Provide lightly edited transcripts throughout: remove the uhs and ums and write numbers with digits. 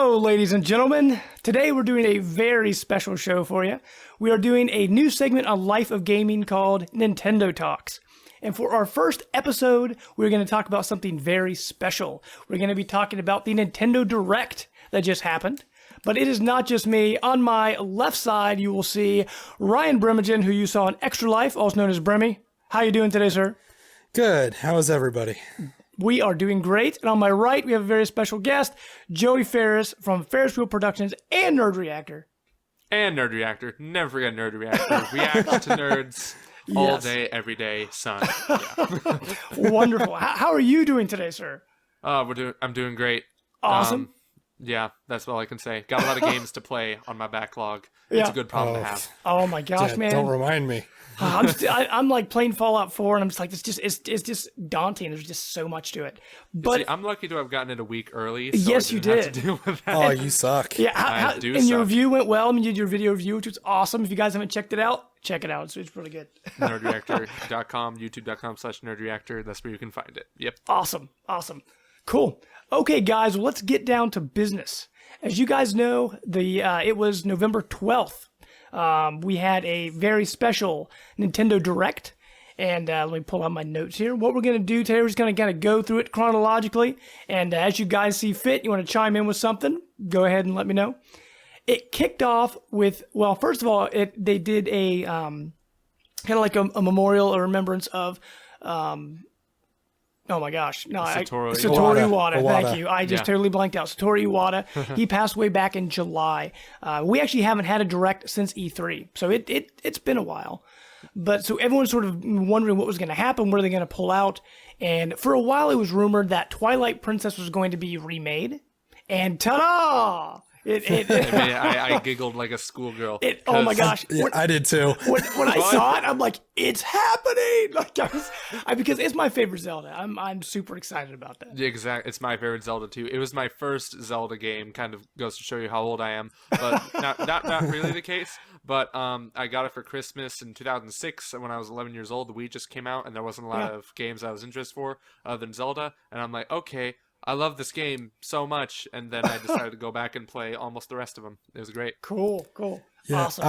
Hello, ladies and gentlemen. Today we're doing a very special show for you. We are doing a new segment on Life of Gaming called Nintendo Talks. And for our first episode, we're going to talk about something very special. We're going to be talking about the Nintendo Direct that just happened. But it is not just me. On my left side, you will see Ryan Bremagen, who you saw in Extra Life, also known as Bremy. How you doing today, sir? Good. How is everybody? We are doing great. And on my right, we have a very special guest, Joey Ferris from Ferris Wheel Productions and Nerd Reactor. And Nerd Reactor. Never forget Nerd Reactor. React to nerds all day, every day, son. Yeah. Wonderful. How are you doing today, sir? I'm doing great. Awesome. Yeah, that's all I can say. Got a lot of games to play on my backlog. It's a good problem to have. Oh my gosh, man! Don't remind me. I'm like playing Fallout 4, and I'm just like, it's just daunting. There's just so much to it. But see, I'm lucky to have gotten it a week early. So yes, you did. have to deal with that. Oh, you suck. Yeah, I do and suck. your review went well. I mean, you did your video review, which was awesome. If you guys haven't checked it out, check it out. It's really good. Nerdreactor.com, youtube.com/nerdreactor. That's where you can find it. Yep. Awesome. Cool. Okay, guys, well, let's get down to business. As you guys know, it was November 12th. We had a very special Nintendo Direct. And let me pull out my notes here. What we're going to do today, we're just going to kind of go through it chronologically. And as you guys see fit, you want to chime in with something, go ahead and let me know. It kicked off with, well, first of all, they did a kind of like a memorial, a remembrance of... oh my gosh. No, Satoru Iwata. Thank you. I just totally blanked out. Satoru Iwata. He passed away back in July. We actually haven't had a direct since E3. So it's been a while. But so everyone's sort of wondering what was going to happen. What are they going to pull out? And for a while, it was rumored that Twilight Princess was going to be remade. And ta-da! I giggled like a schoolgirl. Oh my gosh. Yeah, I did too. When I saw it, I'm like, it's happening! Like, because it's my favorite Zelda. I'm super excited about that. Exactly. It's my favorite Zelda too. It was my first Zelda game. Kind of goes to show you how old I am. But not really the case. But I got it for Christmas in 2006 when I was 11 years old. The Wii just came out and there wasn't a lot of games I was interested for other than Zelda. And I'm like, okay, I love this game so much, and then I decided to go back and play almost the rest of them. It was great. Cool. Yeah, awesome.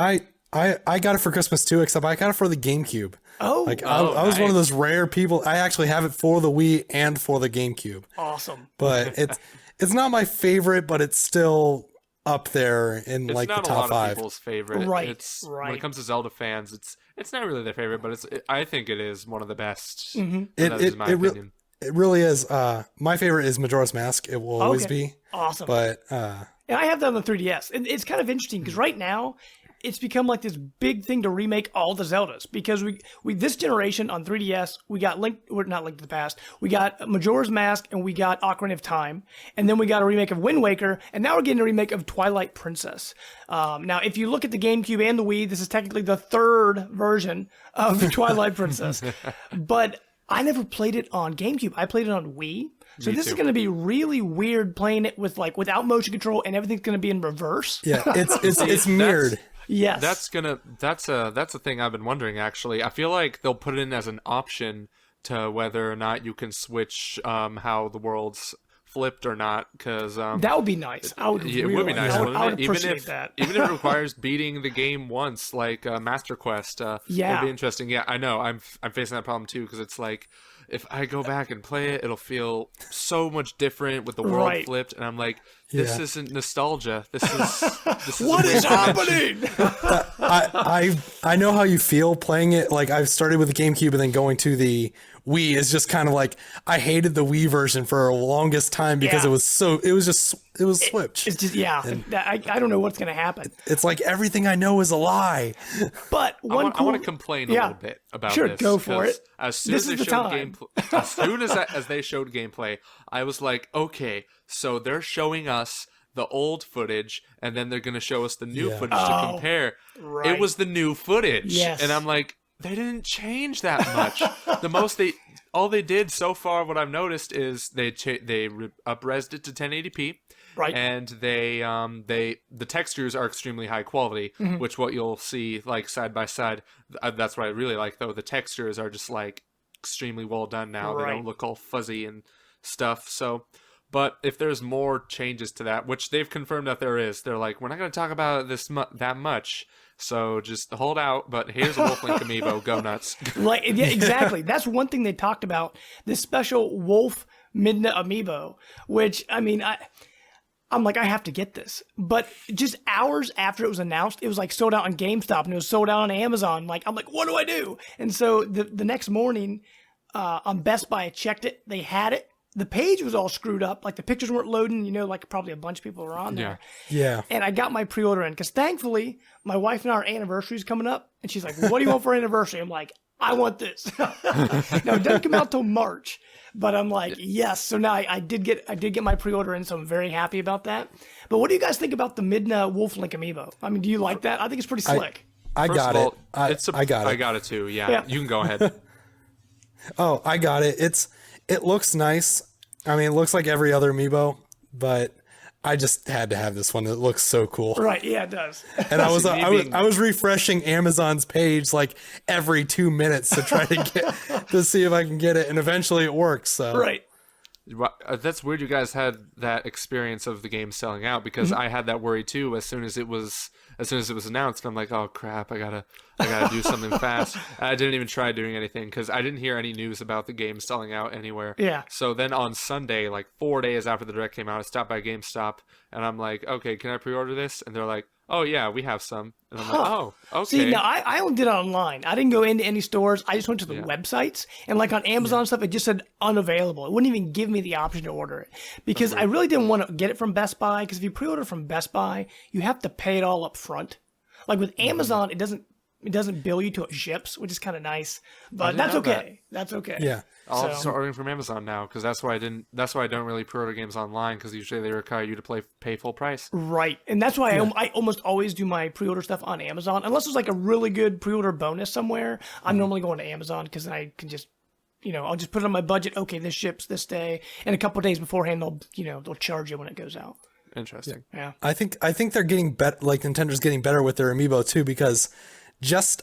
I got it for Christmas too, except I got it for the GameCube. Oh, I was one of those rare people. I actually have it for the Wii and for the GameCube. Awesome. But it's not my favorite, but it's still up there in It's like the not top a lot five. of people's favorite. Right. When it comes to Zelda fans, it's not really their favorite, but I think it is one of the best. Mm-hmm. That is my opinion. It really is. My favorite is Majora's Mask. It will always be. Awesome. But and I have that on the 3DS. And it's kind of interesting because right now it's become like this big thing to remake all the Zeldas because we this generation on 3DS we got not Link to the Past. We got Majora's Mask and we got Ocarina of Time, and then we got a remake of Wind Waker, and now we're getting a remake of Twilight Princess. Now, if you look at the GameCube and the Wii, this is technically the third version of Twilight Princess, but I never played it on GameCube. I played it on Wii. So this is going to be really weird playing it without motion control, and everything's going to be in reverse. yeah, it's mirrored. Yes. That's a thing I've been wondering actually. I feel like they'll put it in as an option to whether or not you can switch how the world's flipped or not, because that would be nice. It would be nice, wouldn't I would it? appreciate that. Even if it requires beating the game once, like Master Quest, it'd be interesting. Yeah, I know. I'm facing that problem too, because it's like if I go back and play it, it'll feel so much different with the world flipped, and I'm like, this isn't nostalgia. This is what is happening? I know how you feel playing it. Like I've started with the GameCube and then going to the Wii is just kind of like I hated the Wii version for the longest time because it was Switch. It's just I don't know what's gonna happen. It's like everything I know is a lie. But I want to complain a little bit about this. Sure, go for it. As soon as they showed gameplay, as they showed gameplay, I was like, okay, so they're showing us the old footage, and then they're going to show us the new footage to compare. Right. It was the new footage, yes. And I'm like, they didn't change that much. All they did so far, what I've noticed is they up-resed it to 1080p. Right. And the textures are extremely high quality, which what you'll see like side by side. That's what I really like though. The textures are just like extremely well done now. Right. They don't look all fuzzy and stuff. So But if there's more changes to that, which they've confirmed that there is, they're like, we're not going to talk about this that much. So just hold out. But here's a Wolf Link amiibo. Go nuts. Like, yeah, exactly. That's one thing they talked about. This special Wolf Midna amiibo, which, I mean, I'm like, I have to get this. But just hours after it was announced, it was like sold out on GameStop and it was sold out on Amazon. Like, I'm like, what do I do? And so the next morning on Best Buy, I checked it. They had it. The page was all screwed up. Like the pictures weren't loading, like probably a bunch of people were on there. Yeah. And I got my pre-order in because thankfully my wife and our anniversary is coming up. And she's like, what do you want for anniversary? I'm like, I want this. Now it doesn't come out till March, but I'm like, yes. So now I did get my pre-order in, so I'm very happy about that. But what do you guys think about the Midna Wolf Link amiibo? I mean, do you like that? I think it's pretty slick. I got it. I got it. I got it too. Yeah. You can go ahead. Oh, I got it. It looks nice. I mean, it looks like every other amiibo, but I just had to have this one. It looks so cool. Right? Yeah, it does. And I was refreshing Amazon's page like every 2 minutes to try to see if I can get it, and eventually it works. So right. That's weird. You guys had that experience of the game selling out because I had that worry too. As soon as it was announced, I'm like, oh crap, I gotta do something fast. And I didn't even try doing anything because I didn't hear any news about the game selling out anywhere. Yeah. So then on Sunday, like 4 days after the direct came out, I stopped by GameStop and I'm like, okay, can I pre-order this? And they're like, oh yeah, we have some. And I'm like, oh, okay. See, now I only did it online. I didn't go into any stores. I just went to the websites, and like on Amazon stuff, it just said unavailable. It wouldn't even give me the option to order it because I really didn't want to get it from Best Buy. Because if you pre-order from Best Buy, you have to pay it all up front. Like with Amazon, it doesn't bill you till it ships, which is kind of nice. But that's okay. That's okay. Yeah. I'll start ordering from Amazon now because that's why I don't really pre-order games online because usually they require you to pay full price. Right, and that's why I almost always do my pre-order stuff on Amazon unless there's like a really good pre-order bonus somewhere. I'm normally going to Amazon because then I can just, I'll just put it on my budget. Okay, this ships this day, and a couple of days beforehand they'll charge you when it goes out. Interesting. Yeah. I think they're getting better. Like Nintendo's getting better with their amiibo too because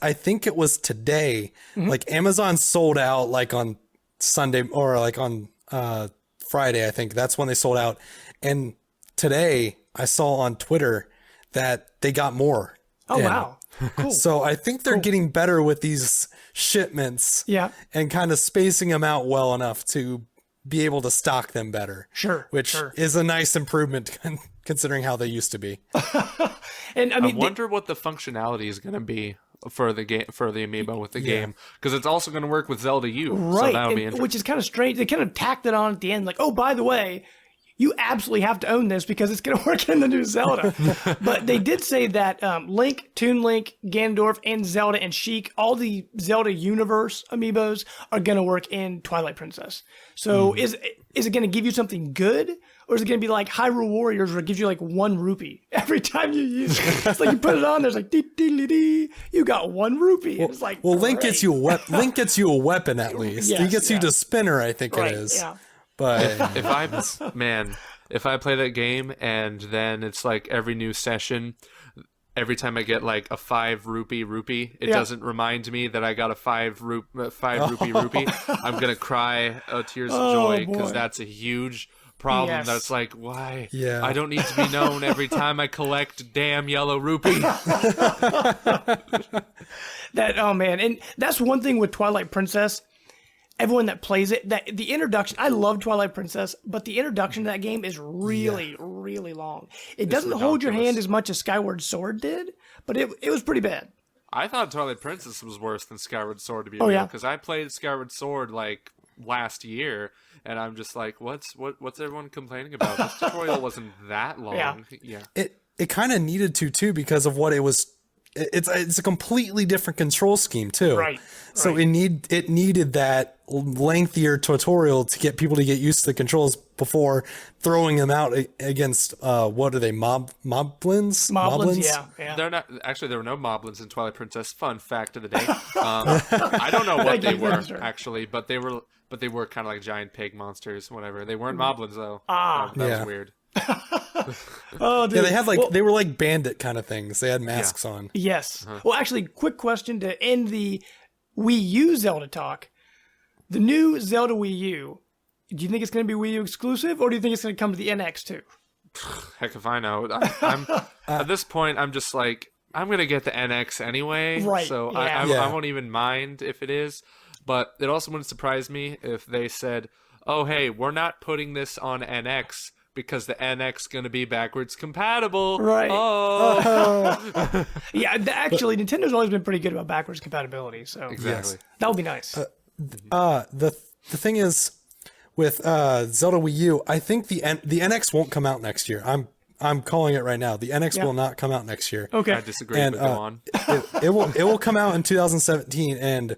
I think it was today, like Amazon sold out like on Sunday or like on Friday, I think that's when they sold out. And today I saw on Twitter that they got more. Oh, wow. Cool. So I think they're getting better with these shipments. Yeah. And kind of spacing them out well enough to be able to stock them better. Sure. Which is a nice improvement considering how they used to be. And I mean, wonder what the functionality is going to be for the amiibo with the game because it's also going to work with Zelda U, right? So that'll be interesting. Which is kind of strange. They kind of tacked it on at the end, like, oh, by the way, you absolutely have to own this because it's going to work in the new Zelda. But they did say that Link, Toon Link, Ganondorf, and Zelda and Sheik, all the Zelda universe amiibos are going to work in Twilight Princess. So is it going to give you something good? Or is it going to be like Hyrule Warriors where it gives you like 1 rupee every time you use it? It's like you put it on, there's like, dee, dee, dee, dee, you got 1 rupee. It's like, Link gets you a weapon at least. Yes, he gets you to spinner, I think it is. Yeah. But if I play that game and then it's like every new session, every time I get like a 5 rupee, it doesn't remind me that I got a 5 rupee. I'm gonna cry tears of joy because that's a huge problem. Yes. That's like, why? Yeah. I don't need to be known every time I collect damn yellow rupee. Oh man, and that's one thing with Twilight Princess. Everyone that plays it, that the introduction, I love Twilight Princess, but the introduction to that game is really, really long. It doesn't hold your hand as much as Skyward Sword did, but it was pretty bad. I thought Twilight Princess was worse than Skyward Sword to be real, because I played Skyward Sword like last year, and I'm just like, what's everyone complaining about? This tutorial wasn't that long. Yeah. It kind of needed to too because of what it was. It's a completely different control scheme too. Right. So it needed that lengthier tutorial to get people to get used to the controls before throwing them out against what are they, moblins? Yeah. They're not actually. There were no moblins in Twilight Princess. Fun fact of the day. I don't know what they were actually, but they were kind of like giant pig monsters. Whatever. They weren't moblins though. That was weird. Oh, dude. Yeah, they had they were like bandit kind of things. They had masks on. Yes. Well, actually, quick question to end the Wii U Zelda talk. The new Zelda Wii U, Do you think it's going to be Wii U exclusive, or do you think it's going to come to the NX too? Heck if I know. I'm at this point, I'm just like, I'm going to get the NX anyway. Right, So yeah. I won't even mind if it is. But it also wouldn't surprise me if they said, oh, hey, we're not putting this on NX because the NX going to be backwards compatible. Right. Oh. Yeah, actually, Nintendo's always been pretty good about backwards compatibility, so Exactly. that would be nice. The thing is, with Zelda Wii U, I think the NX won't come out next year. I'm calling it right now. The NX will not come out next year. Okay. I disagree, And but go on. it will come out in 2017, and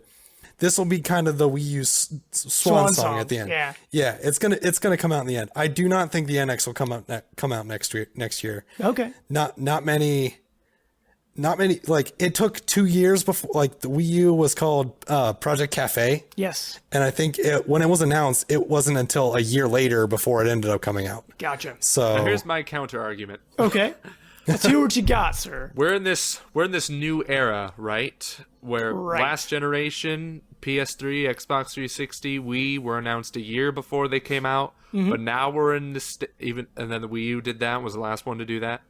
this will be kind of the Wii U swan song at the end. Yeah. It's gonna come out in the end. I do not think the NX will come out next year. Okay. Not many. Like, it took 2 years before, like, the Wii U was called Project Cafe, Yes. and I think when it was announced, it wasn't until a year later before it ended up coming out. Gotcha. So Now here's my counter argument. Okay. Let's hear what you got, sir. We're in this new era, right? Where Right. last generation PS3, Xbox 360, Wii were announced a year before they came out, but now we're in this and then the Wii U did that, was the last one to do that.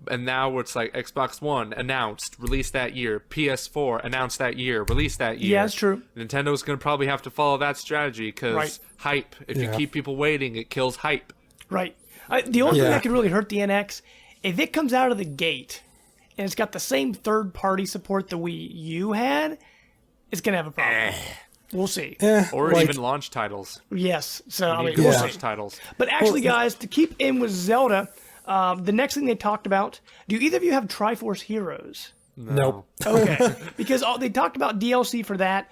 And now it's like Xbox One announced, released that year. PS4 announced that year, released that year. Yeah, that's true. Nintendo's going to probably have to follow that strategy because Right. hype. If you keep people waiting, it kills hype. Right. The only thing Yeah. that could really hurt the NX, if it comes out of the gate and it's got the same third-party support the Wii U had, it's going to have a problem. We'll see. Or like- even launch titles. Yes. So, I mean, Good we'll Yeah. see. launch titles. But actually, Well, guys, to keep in with Zelda, the next thing they talked about, do either of you have Triforce Heroes? Nope. Okay, because they talked about DLC for that.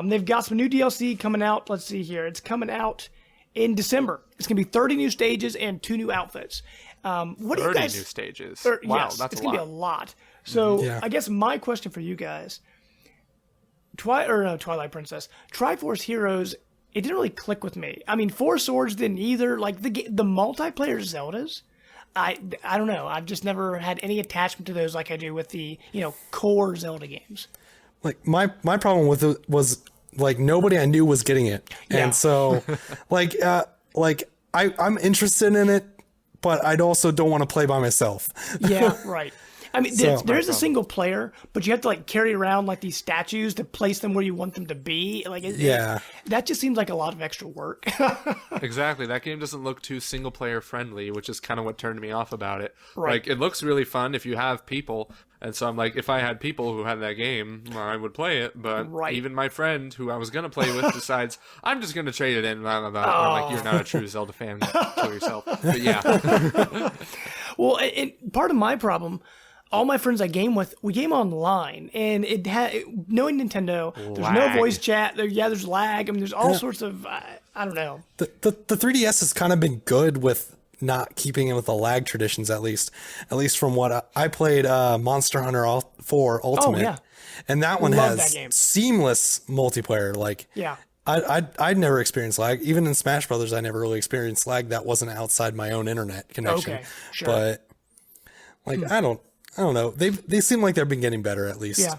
They've got some new DLC coming out. Let's see here. It's coming out in December. It's going to be 30 new stages and 2 new outfits. What do you 30 guys... new stages. Wow, Wow, that's it's a going to lot. be a lot. So Yeah. I guess my question for you guys, Twilight Princess, Triforce Heroes, it didn't really click with me. I mean, Four Swords didn't either. Like the multiplayer Zeldas, I don't know. I've just never had any attachment to those like I do with the core Zelda games. Like, my problem with it was, like, nobody I knew was getting it, Yeah. and so I'm interested in it, but I'd also don't want to play by myself. Yeah, right. I mean, So- there's a single player, but you have to like carry around like these statues to place them where you want them to be. Like, Yeah. that just seems like a lot of extra work. Exactly. That game doesn't look too single player friendly, which is kind of what turned me off about it. Right. Like, it looks really fun if you have people. And so I'm like, if I had people who had that game, well, I would play it. But Right. even my friend who I was going to play with decides, I'm just going to trade it in. Blah, blah, blah. I'm like, you're not a true Zelda fan. Kill yourself. But yeah. Well, and part of my problem, all my friends I game with, we game online, and knowing Nintendo, there's no Lag. voice chat. There's lag. I mean, there's all sorts of I don't know. The 3DS has kind of been good with not keeping in with the lag traditions, at least from what I played. Monster Hunter 4 Ultimate, yeah. and that one Love has that game. seamless multiplayer. Like, Yeah. I'd never experienced lag. Even in Smash Brothers, I never really experienced lag that wasn't outside my own internet connection. Okay, sure. But like, I don't know. They seem like they've been getting better, at least. Yeah.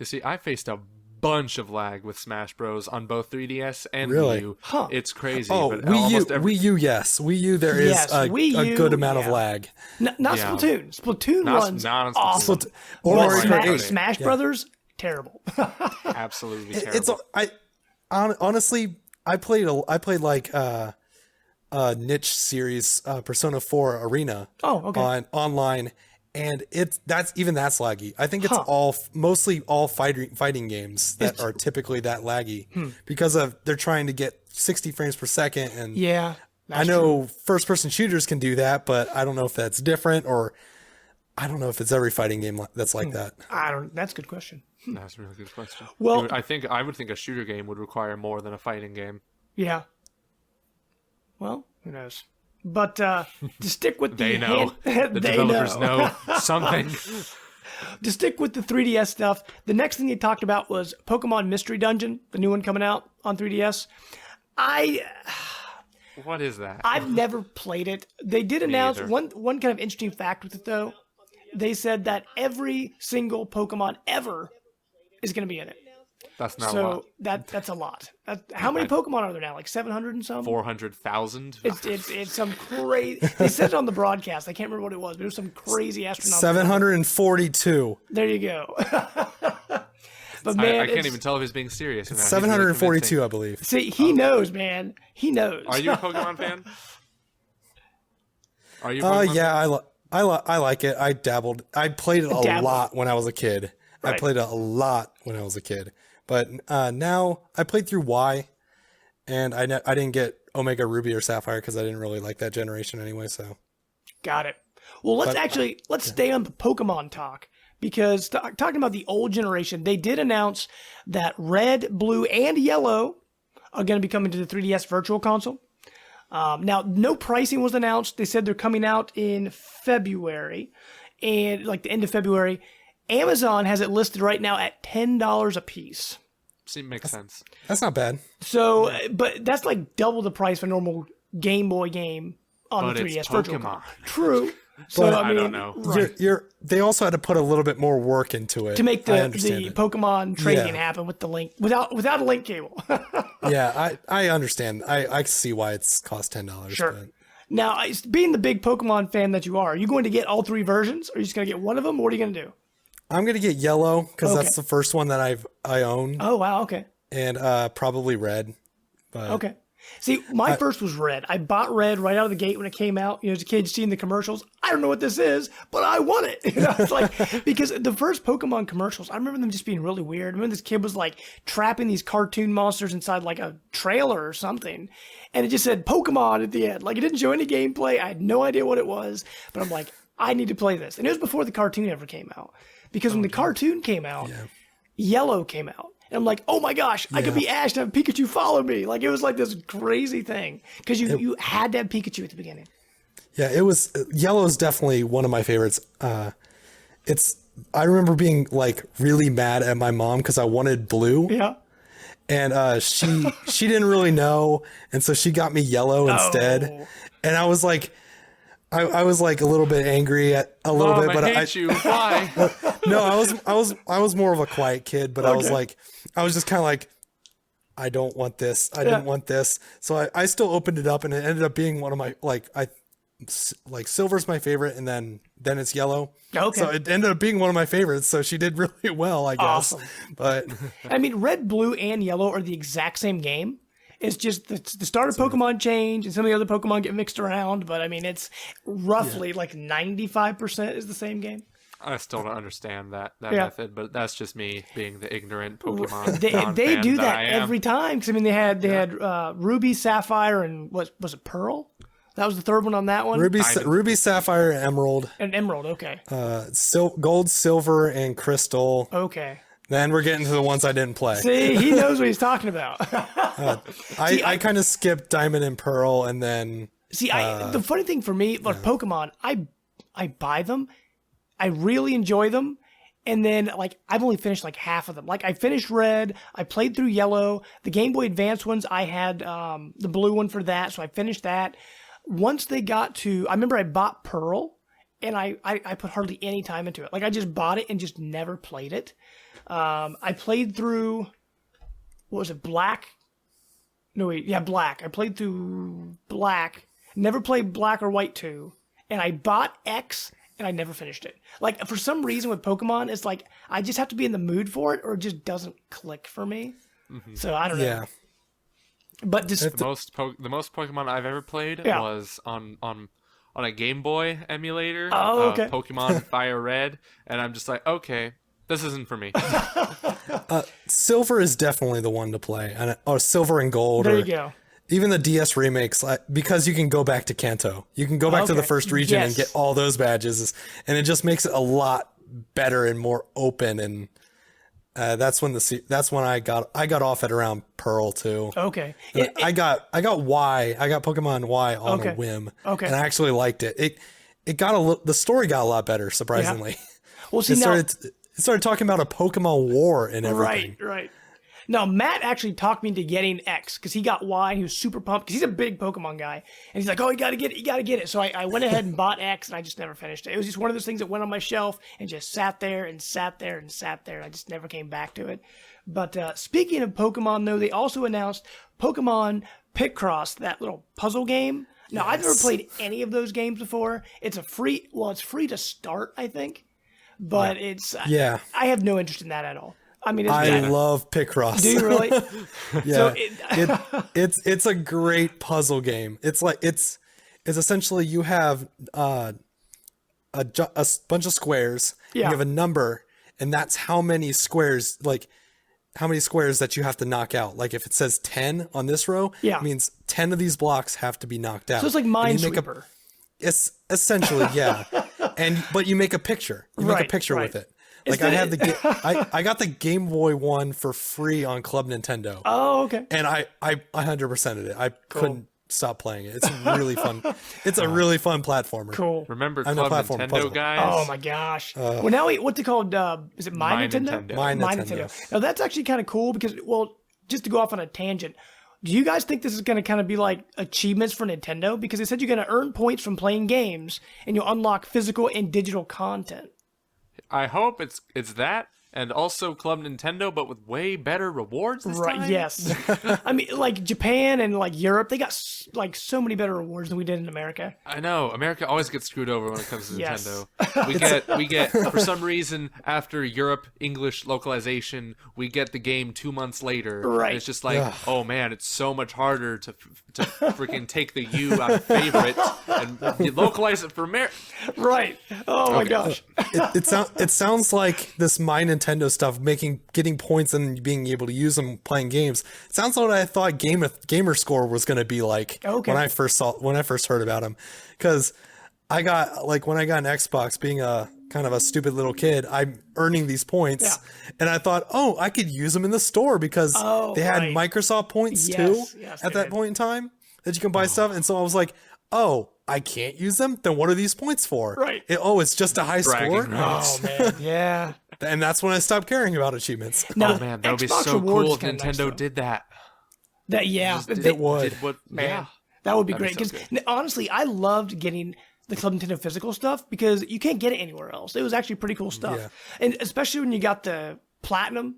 You see, I faced a bunch of lag with Smash Bros on both 3DS and Really? Wii U. Huh. It's crazy. Oh, but Wii U, almost every... Wii U, yes. Wii U, there is Yes, a Wii U, good amount of yeah. lag. Not Yeah. Splatoon. Splatoon Not- runs not on Splatoon. awesome. Or But Mario Kart 8. Smash Brothers, terrible. Absolutely terrible. It's honestly, I played like a niche series, Persona 4 Arena. Oh, okay. On online, and that's laggy. I think it's mostly all fighting games that are typically that laggy because they're trying to get 60 frames per second, and Yeah. I know first person shooters can do that, but I don't know if that's different, or I don't know if it's every fighting game that's like that. That's a good question. That's a really good question. Well- I would think a shooter game would require more than a fighting game. Yeah. Well, who knows? But to stick with the They know. The they developers know something. To stick with the 3DS stuff, the next thing they talked about was Pokemon Mystery Dungeon, the new one coming out on 3DS. What is that? I've never played it. They did announce either. one kind of interesting fact with it though. They said that every single Pokemon ever is going to be in it. That's not a lot. That's a lot. How many Pokemon are there now? Like 700 and some? 400,000. It's some crazy. They said it on the broadcast. I can't remember what it was, but it was some crazy astronomical. 742. There you go. But man, I can't even tell if he's being serious. 742, I believe. See, he knows, man. He knows. Are you a Pokemon fan? Are you? Yeah, I like it. I dabbled. I played it a lot when I was a kid. Right. I played it a lot when I was a kid. But now I played through Y, and I didn't get Omega Ruby or Sapphire because I didn't really like that generation anyway. So got it. Well, let's stay on the Pokemon talk. Because talking about the old generation, they did announce that Red, Blue, and Yellow are going to be coming to the 3DS Virtual Console. Now, no pricing was announced. They said they're coming out in February, and like the end of February. Amazon has it listed right now at $10 a piece. Makes sense. That's not bad. So, but that's like double the price for a normal Game Boy game on the 3DS Virtual Console. True. So But I don't know. Right. They also had to put a little bit more work into it To make the it. Pokemon trading happen with the link without a link cable. Yeah, I understand. I see why it's cost $10. Sure. But Now, being the big Pokemon fan that you are you going to get all three versions? Or are you just going to get one of them? What are you going to do? I'm gonna get Yellow because that's the first one that I own. Oh, wow. Okay. And probably Red. But Okay. See, my first was Red. I bought Red right out of the gate when it came out. You know, as a kid, seeing the commercials, I don't know what this is, but I want it. You know, it's like, because the first Pokemon commercials, I remember them just being really weird. I remember this kid was like trapping these cartoon monsters inside like a trailer or something. And it just said Pokemon at the end. Like, it didn't show any gameplay. I had no idea what it was, but I'm like, I need to play this. And it was before the cartoon ever came out. Because when the cartoon came out, Yellow came out. And I'm like, oh my gosh, I could be Ash and have Pikachu follow me. Like, it was like this crazy thing. Because you had to have Pikachu at the beginning. Yeah, it was. Yellow is definitely one of my favorites. I remember being like really mad at my mom because I wanted Blue. Yeah. And she didn't really know. And so she got me Yellow instead. Oh. And I was like, I was like a little bit angry at a little bit, but I hate you. Why? No, I was more of a quiet kid, but I was just kind of like, I don't want this. I didn't want this. So I still opened it up, and it ended up being one of my Silver's my favorite, and then it's Yellow. Okay. So it ended up being one of my favorites. So she did really well, I guess. Awesome. But I mean, Red, Blue, and Yellow are the exact same game. It's just the start of Pokemon change and some of the other Pokemon get mixed around, but I mean, it's roughly like 95% is the same game. I still don't understand that method, but that's just me being the ignorant Pokemon. They do that every time. Because I mean, they had Ruby, Sapphire, and was it Pearl? That was the third one on that one. Ruby, Sapphire, Emerald. And Emerald. Okay. Gold, Silver, and Crystal. Okay. Then we're getting to the ones I didn't play. See, he knows what he's talking about. I kind of skipped Diamond and Pearl, and then. See, the funny thing for me, like Pokemon, I buy them, I really enjoy them, and then like I've only finished like half of them. Like I finished Red, I played through Yellow, the Game Boy Advance ones. I had the blue one for that, so I finished that. Once they got to, I remember I bought Pearl, and I put hardly any time into it. Like I just bought it and just never played it. I played through, what was it, Black? No, wait, yeah, Black. I played through Black, never played Black or White 2, and I bought X, and I never finished it. Like, for some reason with Pokemon, it's like, I just have to be in the mood for it, or it just doesn't click for me. Mm-hmm. So, I don't know. Yeah. But just... The most Pokemon I've ever played was on a Game Boy emulator. Oh, okay. Pokemon Fire Red, and I'm just like, okay, this isn't for me. Silver is definitely the one to play, or Silver and Gold. There you go. Even the DS remakes, because you can go back to Kanto. You can go back to the first region and get all those badges, and it just makes it a lot better and more open. And that's when I got off at around Pearl too. Okay. I got Pokemon Y on a whim. Okay. And I actually liked it. The story got a lot better, surprisingly. Yeah. Well, see, it started talking about a Pokemon war and everything. Right. No, Matt actually talked me into getting X because he got Y and he was super pumped because he's a big Pokemon guy. And he's like, oh, you got to get it, you got to get it. So I went ahead and bought X and I just never finished it. It was just one of those things that went on my shelf and just sat there and sat there and sat there. I just never came back to it. But speaking of Pokemon, though, they also announced Pokemon Picross, that little puzzle game. Now, I've never played any of those games before. It's free to start, I think. But I have no interest in that at all. I mean, I love Picross. Do you really? Yeah, it's a great puzzle game. It's essentially you have a bunch of squares. Yeah. You have a number, and that's how many squares that you have to knock out. Like if it says 10 on this row, it means 10 of these blocks have to be knocked out. So it's like Minesweeper. It's essentially, yeah. But you make a picture. You make a picture with it. Like I got the Game Boy one for free on Club Nintendo. Oh, okay. And I 100%ed it. I couldn't stop playing it. It's really fun. It's a really fun platformer. Cool. Remember Club Nintendo, puzzle. guys? Oh my gosh. Well, now what's it called? Is it My Nintendo? My My Nintendo. Nintendo. Now that's actually kind of cool because, well, just to go off on a tangent, do you guys think this is going to kind of be like achievements for Nintendo? Because they said you're going to earn points from playing games and you'll unlock physical and digital content. I hope it's that, and also Club Nintendo, but with way better rewards this time. Yes. I mean, like Japan and like Europe, they got like so many better rewards than we did in America. I know. America always gets screwed over when it comes to Yes. Nintendo. We get for some reason after Europe English localization, we get the game 2 months later. Right. And it's just like, oh man, it's so much harder to freaking take the U out of favorite and you localize it for America. Right. Oh my gosh. It sounds like this My Nintendo stuff, getting points and being able to use them playing games. It sounds like what I thought Gamer Score was going to be like when I first heard about them. Because when I got an Xbox, being a kind of a stupid little kid, I'm earning these points, and I thought, oh, I could use them in the store because they had Microsoft points too at that point in time that you can buy stuff. And so I was like, oh, I can't use them? Then what are these points for? Right. It's just a high score? Rights. Oh man. Yeah. And that's when I stopped caring about achievements. Now, Oh man, that would be Xbox so rewards cool is if kinda nice, Nintendo though. did that. It would. Man, that would be That'd great. be so Because honestly, I loved getting the Club Nintendo physical stuff because you can't get it anywhere else. It was actually pretty cool stuff. Yeah. And especially when you got the platinum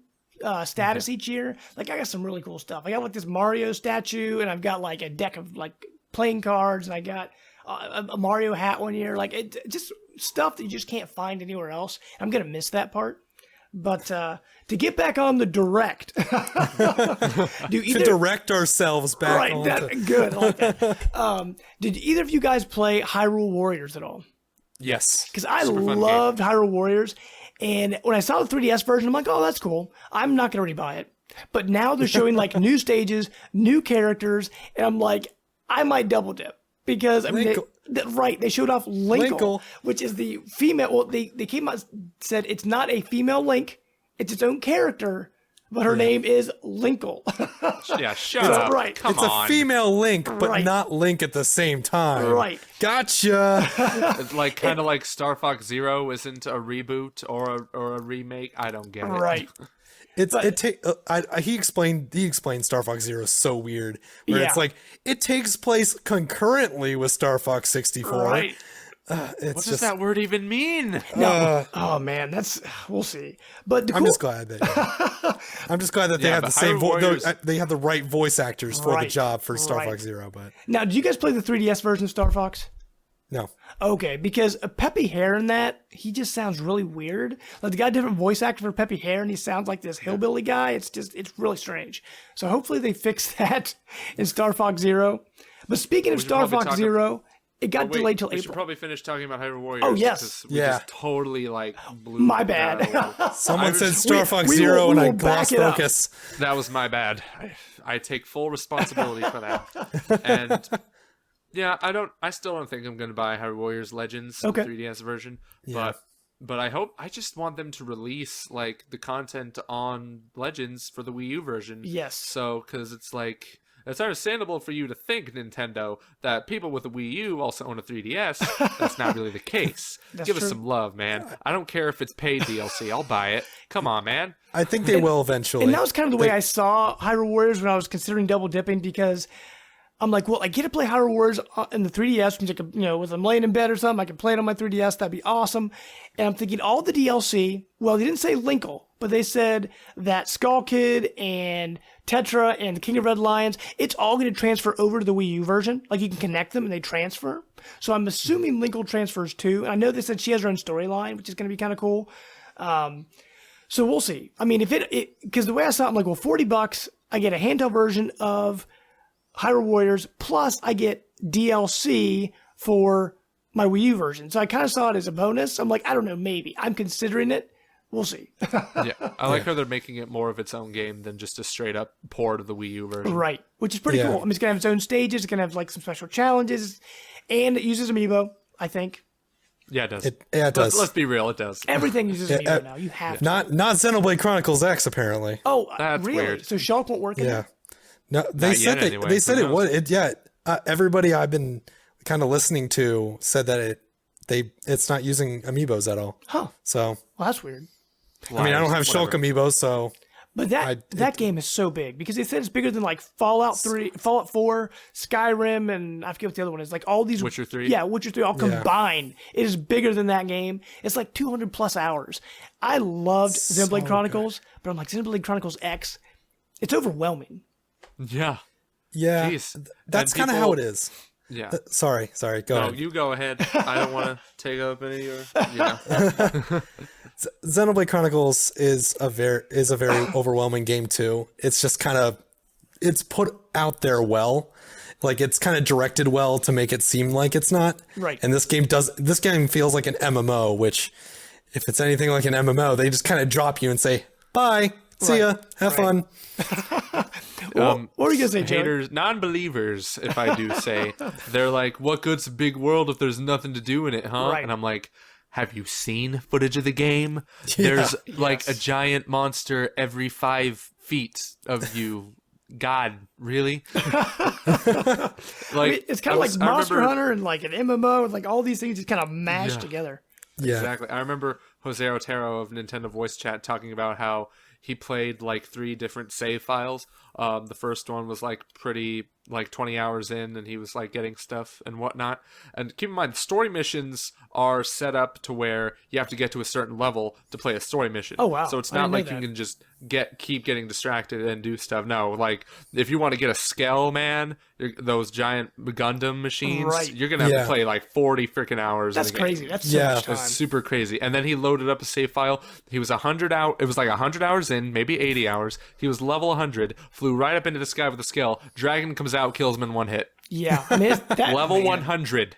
status each year. Like I got some really cool stuff. I got like this Mario statue and I've got like a deck of like playing cards and I got a Mario hat one year. Like it just stuff that you just can't find anywhere else. I'm going to miss that part. But to get back on the direct, To direct ourselves back right, on good. I like that. Did either of you guys play Hyrule Warriors at all? Yes. Because I Super fun loved Hyrule Warriors, and when I saw the 3DS version, I'm like, oh, that's cool. I'm not gonna rebuy it. But now they're showing like new stages, new characters, and I'm like, I might double dip. Because I mean, they showed off Linkle, which is the female. Well, they came out and said it's not a female Link; it's its own character, but her name is Linkle. Yeah, shut up. Right, Come It's on. a female Link, but Right. not Link at the same time. Right. Gotcha. It's like kind of like Star Fox Zero isn't a reboot or a remake. I don't get it. right. He explained Star Fox Zero so weird, where it's Yeah. like it takes place concurrently with Star Fox 64. Right. What does that word even mean? No. Oh man, we'll see. But I'm just glad that they have but the same Hyrule Warriors- they have the right voice actors for the Right. job for Star Right. Fox Zero. But now, did you guys play the 3DS version of Star Fox? no, Okay, because Peppy Hare in that, he just sounds really weird. Like, they got a different voice actor for Peppy Hare, and he sounds like this hillbilly guy. It's really strange. So hopefully they fix that in Star Fox Zero. But speaking of should Star probably Fox talk Zero, it got Wait, delayed till we should April. probably finish talking about Hyrule Warriors. Oh, yes. 'cause we Yeah. just totally like blew My that bad. over. someone said was- Star Fox we Zero, will- and we I will back lost it up. focus. That was my bad. I take full responsibility for that. And yeah, I still don't think I'm going to buy Hyrule Warriors Legends, Okay. the 3DS version. Yeah. But I just want them to release like the content on Legends for the Wii U version. Yes. So, because it's like It's understandable for you to think, Nintendo, that people with a Wii U also own a 3DS. That's not really the case. Give us some love, man. I don't care if it's paid DLC. I'll buy it. Come on, man. I think they will eventually. And that was kind of the way I saw Hyrule Warriors when I was considering double dipping, because I'm like, well, I get to play Hyrule Warriors in the 3DS, which I could, if I'm laying in bed or something, I can play it on my 3DS. That'd be awesome. And I'm thinking all the DLC, well, they didn't say Linkle, but they said that Skull Kid and Tetra and the King of Red Lions, it's all going to transfer over to the Wii U version. Like, you can connect them and they transfer. So I'm assuming Linkle transfers too. And I know they said she has her own storyline, which is going to be kind of cool. So we'll see. I mean, because the way I saw it, I'm like, well, $40, I get a handheld version of Hyrule Warriors, plus I get DLC for my Wii U version. So I kind of saw it as a bonus. I'm like, I don't know, maybe. I'm considering it. We'll see. Yeah, I like how they're making it more of its own game than just a straight up port of the Wii U version. Right, which is pretty cool. I mean, it's going to have its own stages. It's going to have like some special challenges, and it uses Amiibo, I think. Yeah, it does. It does. Let's be real, it does. Everything uses Amiibo now. You have to. Not Xenoblade Chronicles X, apparently. Oh, That's really? weird. So Shulk won't work in Yeah. it? No, they said anyway. they said Who it knows? would. Everybody I've been kind of listening to said that it's not using Amiibos at all. Huh. So Well, that's weird. I mean, I don't have Shulk Amiibos, so But that game is so big, because they said it's bigger than like Fallout 3, Fallout 4, Skyrim, and I forget what the other one is. Like all these Witcher 3? Yeah, Witcher 3 all combined. It is bigger than that game. It's like 200 plus hours. I loved Xenoblade Chronicles, but I'm like, Xenoblade Chronicles X, it's overwhelming. Yeah. yeah, Jeez. that's And kind of people- how it is. Yeah. Sorry, go No, ahead. you go ahead. I don't want to take up any of your... Yeah. Xenoblade Chronicles is a very overwhelming game too. It's just kind of it's put out there well. Like, it's kind of directed well to make it seem like it's not. Right. And this game feels like an MMO, which if it's anything like an MMO, they just kind of drop you and say, "Bye. See ya. Have fun." What were you going to say, Joey? Haters, non-believers, if I do say, they're like, what good's a big world if there's nothing to do in it, huh? Right. And I'm like, have you seen footage of the game? There's like a giant monster every 5 feet of you. God, really? Like, I mean, it's kind of like Monster Hunter and like an MMO, and like all these things just kind of mashed together. Yeah. Exactly. I remember Jose Otero of Nintendo Voice Chat talking about how he played like 3 different save files. The first one was like pretty like 20 hours in, and he was like getting stuff and whatnot. And keep in mind, story missions are set up to where you have to get to a certain level to play a story mission. Oh, wow. So it's I not didn't know like you that. can just keep getting distracted and do stuff. No, like if you want to get a Skell Man, those giant Gundam machines, Right. you're gonna have to play like 40 freaking hours. That's in a game. crazy. That's so much time. It's super crazy. And then he loaded up a save file. He was 100 out. It was like 100 hours in, maybe 80 hours. He was level 100, flew right up into the sky with a Skell. Dragon comes out, kills him in 1 hit. Yeah, I mean, that Level man, 100.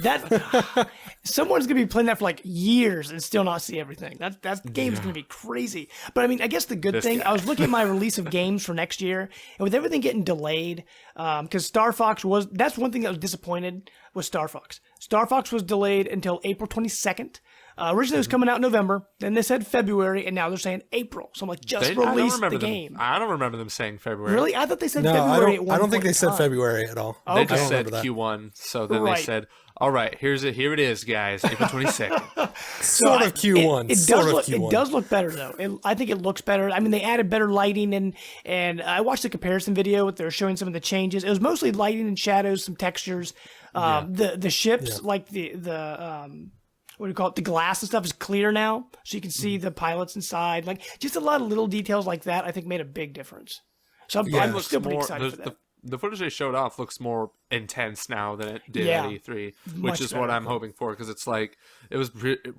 That someone's gonna be playing that for like years and still not see everything. That game's gonna be crazy. But I mean, I guess the good thing, I was looking at my release of games for next year, and with everything getting delayed, because Star Fox that's one thing that was disappointed with Star Fox. Star Fox was delayed until April 22nd. Originally, it was coming out in November. Then they said February, and now they're saying April. So I'm like, I don't release remember the them. game. I don't remember them saying February. Really? I thought they said No, February. I don't think they said February at all. They I just don't said remember that. Q1. So then they Right. said, all right, here it is, guys. April 22nd. Sort of Q1. It does look better though. I think it looks better. I mean, they added better lighting, and I watched the comparison video. They're showing some of the changes. It was mostly lighting and shadows, some textures. The ships, like the what do you call it? The glass and stuff is clear now, so you can see the pilots inside. Like, just a lot of little details like that, I think made a big difference. So I'm still pretty excited for that. The footage they showed off looks more intense now than it did Yeah. at E3, Much which is better. what I'm hoping for, because it's like,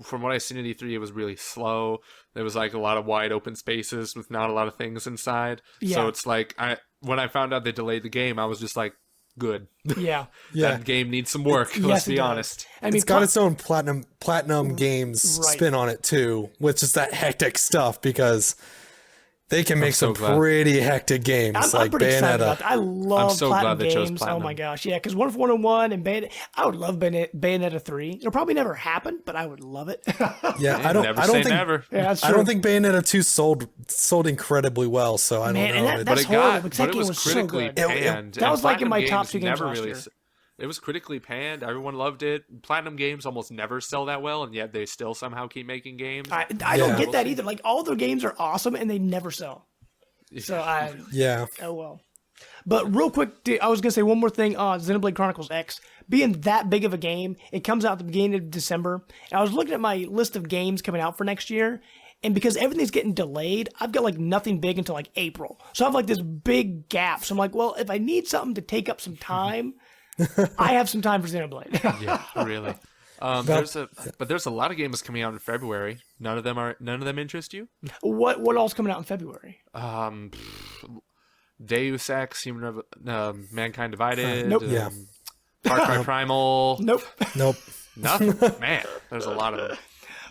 from what I seen at E3, it was really slow. There was like a lot of wide open spaces with not a lot of things inside. Yeah. So it's like, when I found out they delayed the game, I was just like, good. Yeah. That game needs some work, let's be honest. I mean, It's got its own platinum games Right. spin on it too, which is that hectic stuff, because They can make so some glad. pretty hectic games I'm like pretty excited about Bayonetta. that. I love I'm so Platinum glad they chose games. Oh Platinum. my gosh, yeah, because Wonderful 101 and Bayonetta, I would love Bayonetta 3. It'll probably never happen, but I would love it. Yeah, Hey, I don't never I say don't think never. Yeah, that's I true. don't think Bayonetta 2 sold incredibly well, so I Man, don't and know. that- It- that's But it horrible got, because but that it game was was so critically good. panned. That and was like in my Platinum top 2 games never last really. year. It was critically panned. Everyone loved it. Platinum games almost never sell that well, and yet they still somehow keep making games. I Yeah. don't get that either. Like all their games are awesome and they never sell. So yeah. oh well. But real quick, I was gonna say one more thing on Xenoblade Chronicles X. Being that big of a game, it comes out at the beginning of December. And I was looking at my list of games coming out for next year, and because everything's getting delayed, I've got like nothing big until like April. So I have like this big gap. So I'm like, well, if I need something to take up some time, I have some time for Xenoblade. Yeah, really. There's a lot of games coming out in February. None of them interest you? What else coming out in February? Deus Ex, Mankind Divided. Nope. Yeah. Far Cry Primal. Nope. Nope. Nothing. Man, there's a lot of them.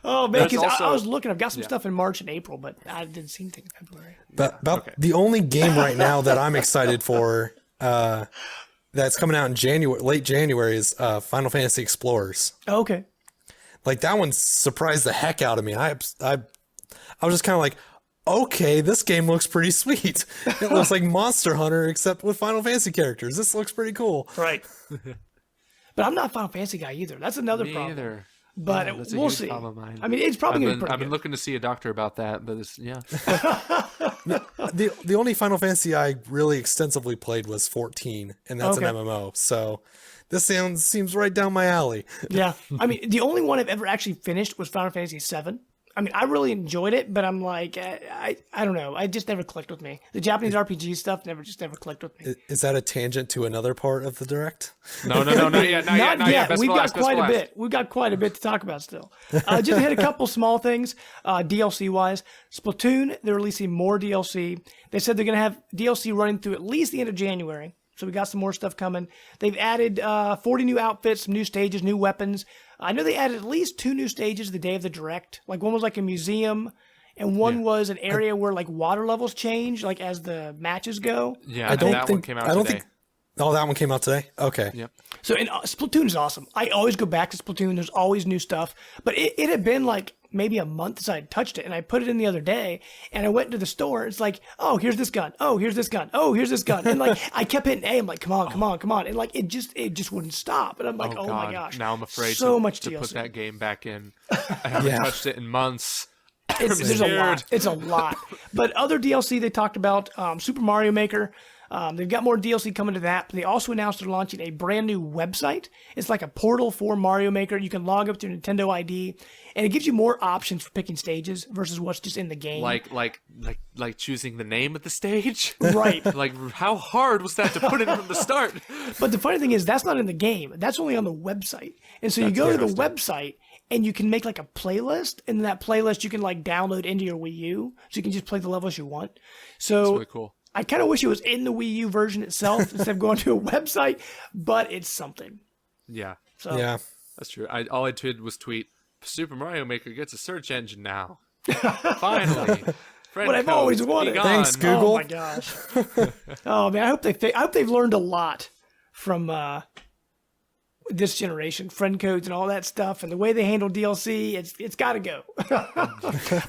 Oh man, There's because I also- was looking. I've got some stuff in March and April, but I didn't see anything in February. But about okay. the only game right now that I'm excited for that's coming out in January, late January, is Final Fantasy Explorers. Oh, okay. Like that one surprised the heck out of me. I was just kind of like, okay, this game looks pretty sweet. It looks like Monster Hunter except with Final Fantasy characters. This looks pretty cool. Right. But I'm not a Final Fantasy guy either. That's another Me problem. either. But Yeah, that's a we'll huge see. problem of mine. I mean, it's probably going to be pretty I've been good. looking to see a doctor about that, but yeah. The only Final Fantasy I really extensively played was 14, and that's Okay. an MMO. So this seems right down my alley. Yeah. I mean, the only one I've ever actually finished was Final Fantasy VII. I mean, I really enjoyed it, but I'm like, I don't know. It just never clicked with me. The Japanese RPG stuff never clicked with me. Is that a tangent to another part of the direct? No, not yet. Not yet. Best We've for got last, best quite for a last. bit. We've got quite a bit to talk about still. Just hit a couple small things, DLC wise. Splatoon, they're releasing more DLC. They said they're going to have DLC running through at least the end of January. So we got some more stuff coming. They've added 40 new outfits, some new stages, new weapons. I know they added at least 2 new stages the day of the direct. Like one was like a museum, and one was an area where like water levels change, like as the matches go. Yeah, I don't that think one came out I don't today. think. Oh, that one came out today. Okay. Yep. So and Splatoon is awesome. I always go back to Splatoon. There's always new stuff. But it had been like maybe a month since I had touched it, and I put it in the other day, and I went into the store. It's like, oh, here's this gun. Oh, here's this gun. Oh, here's this gun. And like I kept hitting A. I'm like, come on. And like it just wouldn't stop. And I'm like, oh my God. gosh. Now I'm afraid so much to DLC. put that game back in. I haven't Yeah. touched it in months. There's a scared. lot. It's a lot. But other DLC they talked about Super Mario Maker. They've got more DLC coming to that. But they also announced they're launching a brand new website. It's like a portal for Mario Maker. You can log up to your Nintendo ID, and it gives you more options for picking stages versus what's just in the game. Like choosing the name of the stage. Right. Like how hard was that to put in from the start? But the funny thing is that's not in the game. That's only on the website. And so you go to the website and you can make like a playlist, and in that playlist you can like download into your Wii U, so you can just play the levels you want. So It's really cool. I kind of wish it was in the Wii U version itself instead of going to a website, but it's something. Yeah, So Yeah. that's true. All I did was tweet, Super Mario Maker gets a search engine now. Finally. Friend What I've codes, always be wanted. gone. Thanks, Google. Oh my gosh. Oh man, I hope they've learned a lot from this generation, friend codes and all that stuff, and the way they handle DLC. It's got to go.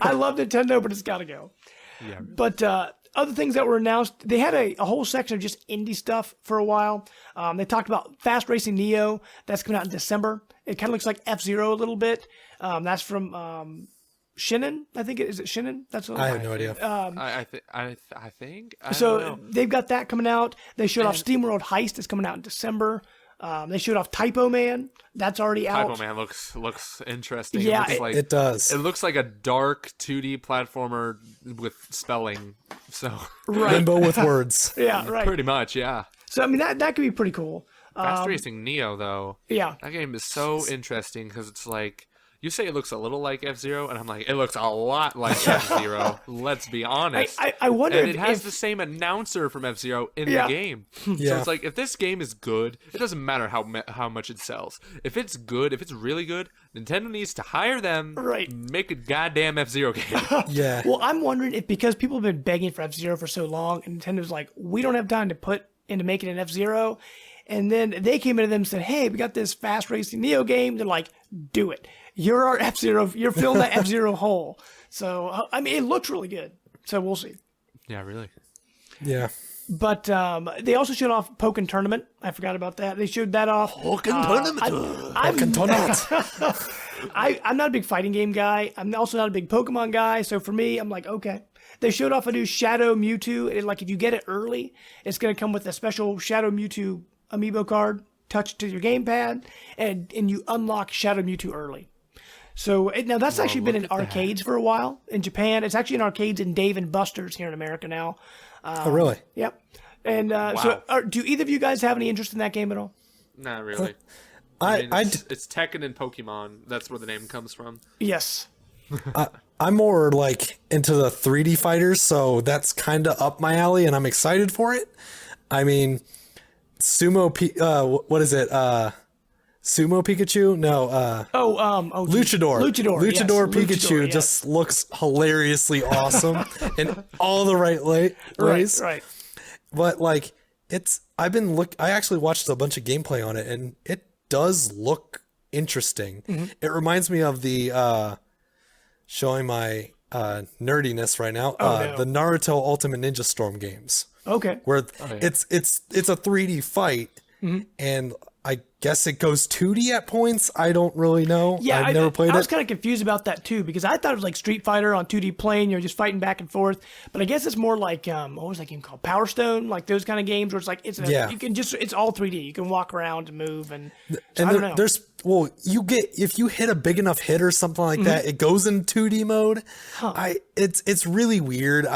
I love Nintendo, but it's got to go. Yeah. But other things that were announced, they had a whole section of just indie stuff for a while. They talked about Fast Racing Neo. That's coming out in December. It kind of looks like F-Zero a little bit. That's from Shinnon, I think. Is it Shinnon? That's what I have no idea. I think. I don't So know. they've got that coming out. They showed off SteamWorld Heist. It's coming out in December. They showed off Typo Man. That's already out. Typo Man looks interesting. Yeah, It does. It looks like a dark 2D platformer with spelling. So Limbo with words. Yeah, right. pretty much, yeah. So I mean that could be pretty cool. Fast Racing Neo though. Yeah. That game is so interesting because it's like you say it looks a little like F-Zero, and I'm like, it looks a lot like F-Zero. Let's be honest. I wonder and if it has if- the same announcer from F-Zero in Yeah. the game. Yeah. So it's like, if this game is good, it doesn't matter how much it sells. If it's good, if it's really good, Nintendo needs to hire them, Right. make a goddamn F-Zero game. Yeah. Well, I'm wondering if because people have been begging for F-Zero for so long, and Nintendo's like, we don't have time to put into making an F-Zero. And then they came into them and said, hey, we got this fast racing Neo game. They're like, do it. You're our F-Zero. You're filling that F-Zero hole. So, I mean, it looks really good. So we'll see. Yeah, really. Yeah. But they also showed off Pokken Tournament. I forgot about that. They showed that off. Pokken Tournament. Pokken Tournament. I'm not a big fighting game guy. I'm also not a big Pokemon guy. So for me, I'm like, okay. They showed off a new Shadow Mewtwo. And like, if you get it early, it's going to come with a special Shadow Mewtwo amiibo card touched to your gamepad, and you unlock Shadow Mewtwo early. So now that's actually been in arcades for a while in Japan. It's actually in arcades in Dave and Buster's here in America now. Oh, really? Yep. And do either of you guys have any interest in that game at all? Not really. I, mean, it's Tekken and Pokemon. That's where the name comes from. Yes. I'm more like into the 3D fighters, so that's kind of up my alley, and I'm excited for it. I mean, what is it? Sumo Pikachu? No. Luchador. Luchador. Yes. Pikachu Luchador, yes. just looks hilariously awesome in all the right ways. Right. But like, I actually watched a bunch of gameplay on it, and it does look interesting. Mm-hmm. It reminds me of the showing my nerdiness right now. No. The Naruto Ultimate Ninja Storm games, Okay. where it's a 3D fight, Mm-hmm. and I guess it goes 2D at points. I don't really know. Yeah, I've never played I was it. kind of confused about that too, because I thought it was like Street Fighter on 2D plane. You're just fighting back and forth. But I guess it's more like what was that game called? Power Stone, like those kind of games where it's like Yeah. you can just it's all 3D. You can walk around and move and And I don't know. if you hit a big enough hit or something like that, it goes in 2D mode. It's really weird.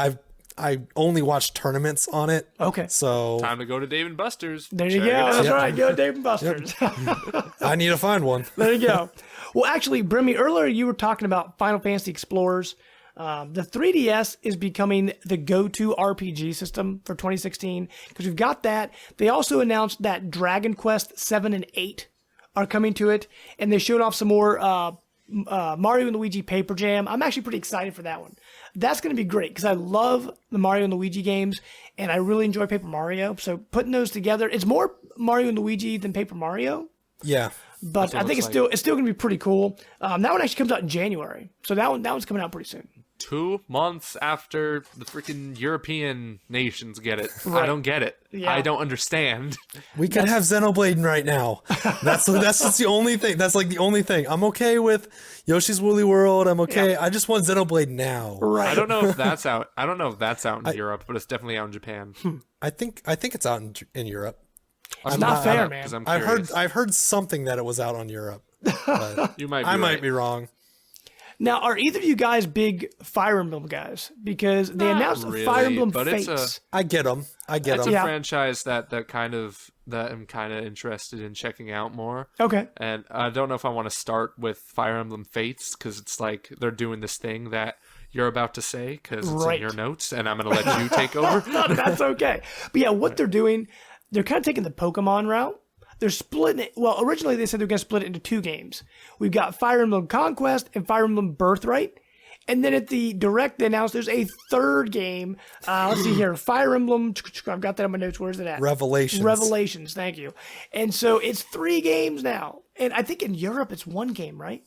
I only watched tournaments on it. Okay. So Time to go to Dave and Buster's. There you Check it go. out. That's right. Go Dave and Buster's. I need to find one. There you go. Well, actually, Brimmy, earlier you were talking about Final Fantasy Explorers. The 3DS is becoming the go-to RPG system for 2016 because we've got that. They also announced that Dragon Quest 7 and 8 are coming to it, and they showed off some more Mario and Luigi Paper Jam. I'm actually pretty excited for that one. That's going to be great because I love the Mario and Luigi games, and I really enjoy Paper Mario. So putting those together, it's more Mario and Luigi than Paper Mario. Yeah. But I think it's still going to be pretty cool. That one actually comes out in January, so that one's coming out pretty soon. 2 months after the freaking European nations get it. Right. I don't get it. Yeah. I don't understand. We could have Xenoblade right now. That's just the only thing. That's like the only thing. I'm okay with Yoshi's Woolly World. I'm okay. Yeah. I just want Xenoblade now. Right. I don't know if that's out. I don't know if that's out in Europe, but it's definitely out in Japan. I think it's out in Europe. It's not fair, man. 'Cause I'm I've curious. heard something that it was out on Europe. But You might be I right. might be wrong. Now, are either of you guys big Fire Emblem guys? Because they Not announced really, Fire Emblem but it's Fates. I get them. It's a Yeah. franchise that I'm kind of interested in checking out more. Okay. And I don't know if I want to start with Fire Emblem Fates because it's like they're doing this thing that you're about to say because it's Right. in your notes, and I'm going to let you take over. That's okay. But yeah, what they're doing, they're kind of taking the Pokemon route. They're splitting it. Well, originally they said they're going to split it into 2 games. We've got Fire Emblem Conquest and Fire Emblem Birthright. And then at the Direct, they announced there's a 3rd game. Let's see here. Fire Emblem. I've got that on my notes. Where's it at? Revelations. Thank you. And so it's 3 games now. And I think in Europe it's 1 game, right?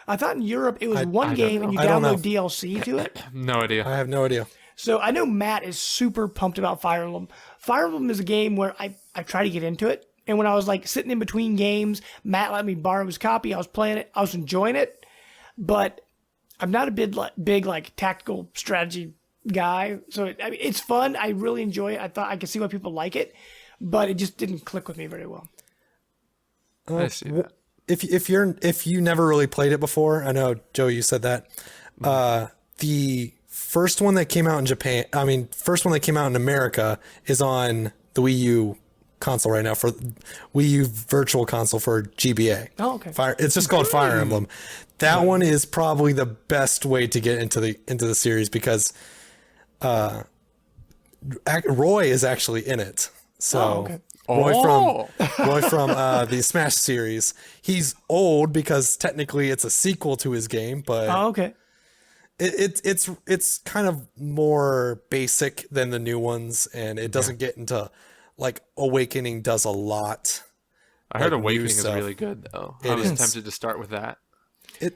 I thought in Europe it was one game and you I don't know. download DLC to it. No idea. I have no idea. So I know Matt is super pumped about Fire Emblem. Fire Emblem is a game where I try to get into it. And when I was like sitting in between games, Matt let me borrow his copy. I was playing it. I was enjoying it. But I'm not a big like tactical strategy guy. So it's fun. I really enjoy it. I thought I could see why people like it. But it just didn't click with me very well. I see that. If you never really played it before, I know Joe, you said that. The first one that came out in Japan, first one that came out in America is on the Wii U console right now, for Wii U Virtual Console for GBA. Oh, okay. It's just called Fire Emblem. that one is probably the best way to get into the series because Roy is actually in it. So Roy from the Smash series. He's old because technically it's a sequel to his game, but it's kind of more basic than the new ones, and it doesn't get into like Awakening does a lot. I heard Awakening is really good though. I was tempted to start with that.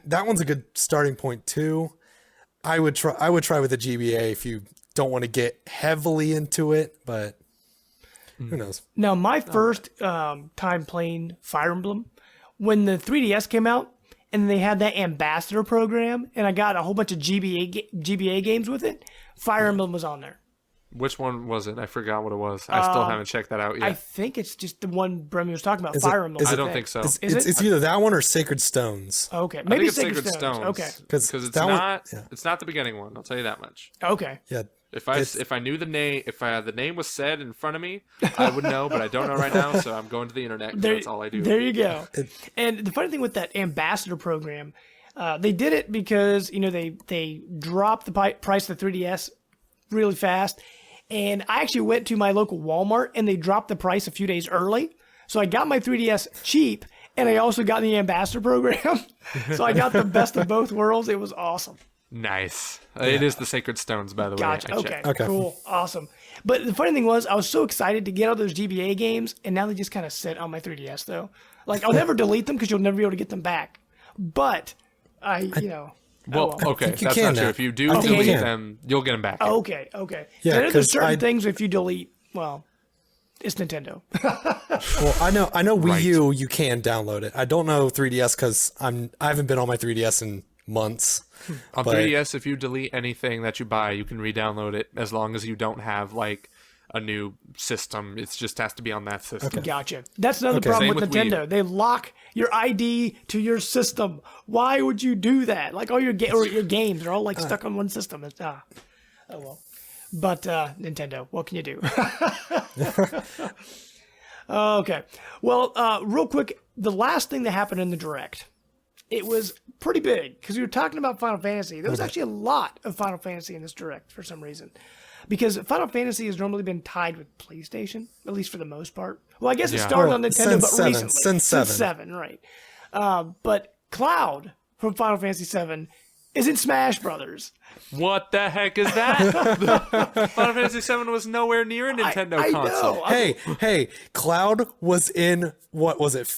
That one's a good starting point too. I would try with the GBA if you don't want to get heavily into it, but who knows? Now, my first time playing Fire Emblem, when the 3DS came out, and they had that ambassador program, and I got a whole bunch of GBA games with it, Fire Emblem was on there. Which one was it? I forgot what it was. I still haven't checked that out yet. I think it's just the one Bremy was talking about, Fire Emblem. I don't think so. It's either that one or Sacred Stones. Okay, maybe I think it's Sacred Stones. Okay, because it's not the beginning one. I'll tell you that much. Okay. Yeah. If I knew the name, if the name was said in front of me, I would know, but I don't know right now, so I'm going to the internet. That's all I do. There you go. And the funny thing with that ambassador program, they did it because they dropped the price of the 3DS really fast, and I actually went to my local Walmart and they dropped the price a few days early, so I got my 3DS cheap, and I also got the ambassador program, so I got the best of both worlds. It was awesome. Nice. It is the Sacred Stones, by the way. Gotcha. Okay. Cool. Awesome. But the funny thing was, I was so excited to get all those GBA games, and now they just kind of sit on my 3DS, though. Like, I'll never delete them because you'll never be able to get them back. But, Well, okay, that's not true. If you do delete them, you'll get them back. Okay. Yeah, there's certain things if you delete, well, it's Nintendo. Well, I know Wii U, you can download it. I don't know 3DS because I haven't been on my 3DS in months. On 3DS, if you delete anything that you buy, you can re-download it as long as you don't have like a new system. It just has to be on that system. Okay. Gotcha. That's another problem with Nintendo. They lock your ID to your system. Why would you do that? Like all your games are all like stuck on one system. Oh well. But Nintendo, what can you do? Okay. Well, real quick, the last thing that happened in the Direct, it was pretty big because we were talking about Final Fantasy. There was actually a lot of Final Fantasy in this Direct for some reason. Because Final Fantasy has normally been tied with PlayStation, at least for the most part. Well, I guess it started on Nintendo, but recently. Since 7, right. But Cloud from Final Fantasy VII is in Smash Brothers. What the heck is that? Final Fantasy VII was nowhere near a Nintendo console. Hey, Cloud was in, what was it,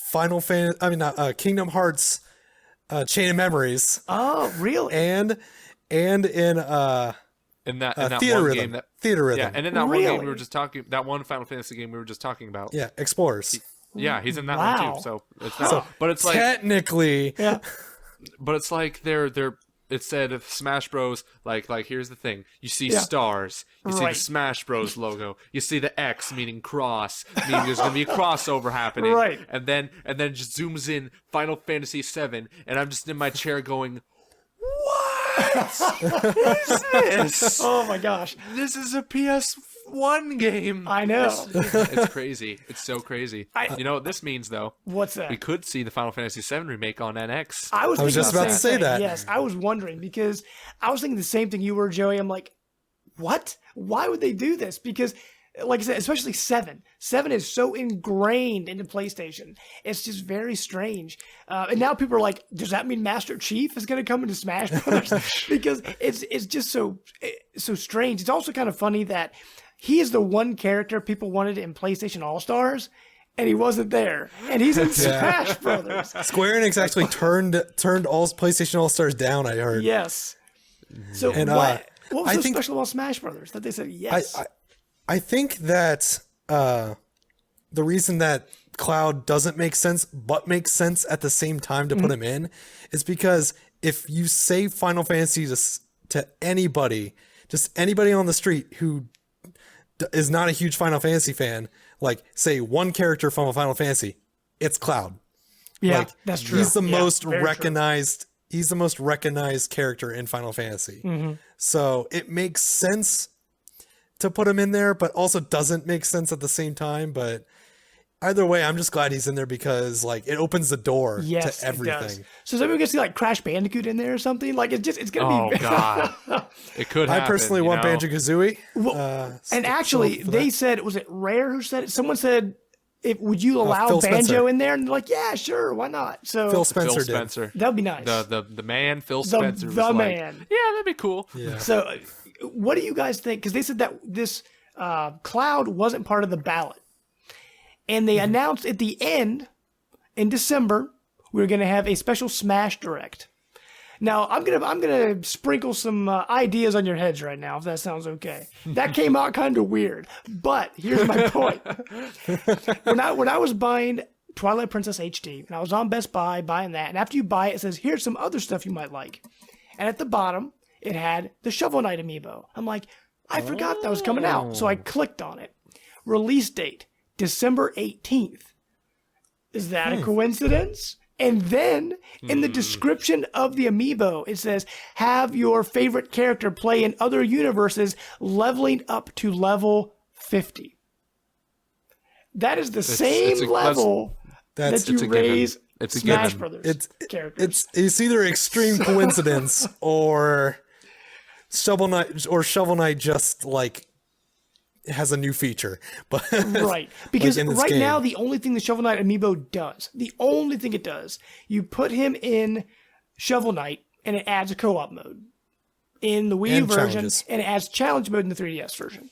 Kingdom Hearts Chain of Memories. Oh, really? And in that Theater one Rhythm. game Theater Rhythm. Yeah, and in that one game we were just talking, that one Final Fantasy game we were just talking about. Yeah, Explorers. He's in that one too. So it's not. But it's like technically. Yeah. But it's like they're. It said Smash Bros. Like here's the thing. You see stars. You see the Smash Bros. Logo. You see the X meaning cross, meaning there's gonna be a crossover happening. Right. And then just zooms in Final Fantasy VII, and I'm just in my chair going, what is this? Oh my gosh. This is a PS1 game. I know. It's crazy. It's so crazy. You know what this means, though? What's that? We could see the Final Fantasy VII remake on NX. I was just about to say that. Yes, I was wondering because I was thinking the same thing you were, Joey. I'm like, what? Why would they do this? Because, like I said, especially 7. 7 is so ingrained into PlayStation. It's just very strange. And now people are like, does that mean Master Chief is going to come into Smash Brothers? Because it's just so strange. It's also kind of funny that he is the one character people wanted in PlayStation All-Stars, and he wasn't there. And he's in Smash Brothers. Square Enix actually turned all PlayStation All-Stars down, I heard. Yes. So what was so special about Smash Brothers that they said yes? I think that the reason that Cloud doesn't make sense, but makes sense at the same time to put him in, is because if you say Final Fantasy to anybody, just anybody on the street who is not a huge Final Fantasy fan, like say one character from a Final Fantasy, it's Cloud. Yeah, like, that's true. He's the most very recognized. True. He's the most recognized character in Final Fantasy. Mm-hmm. So it makes sense to put him in there, but also doesn't make sense at the same time. But Either way, I'm just glad he's in there because like it opens the door Yes, to it does. everything. So is everyone gonna see like Crash Bandicoot in there or something? Like it's gonna be. Oh God, it could happen. I personally want you know? Banjo-Kazooie. And actually, they said, was it Rare who said it? Someone said, would you allow Phil Banjo Spencer. in there? And they're like, yeah, sure, why not? So Phil Spencer Phil did. Spencer. that would be nice. The man Phil Spencer was the like, man. yeah, that'd be cool. Yeah. So what do you guys think? Because they said that this Cloud wasn't part of the ballot. And they announced at the end, in December, we were going to have a special Smash Direct. Now, I'm gonna sprinkle some ideas on your heads right now, if that sounds okay. That came out kind of weird, but here's my point. When I was buying Twilight Princess HD, and I was on Best Buy buying that, and after you buy it, it says, here's some other stuff you might like. And at the bottom, it had the Shovel Knight amiibo. I'm like, I forgot that was coming out. So I clicked on it. Release date, December 18th. Is that a coincidence? And then in the description of the amiibo, it says, have your favorite character play in other universes, leveling up to level 50. That is the same level That's that you raise It's a Smash given. Brothers characters. It's either extreme coincidence or Shovel Knight just like has a new feature. But Right. Because in this right game. now, the only thing the Shovel Knight amiibo does, the only thing it does, you put him in Shovel Knight and it adds a co-op mode in the Wii U And version, challenges. and it adds challenge mode in the 3DS version.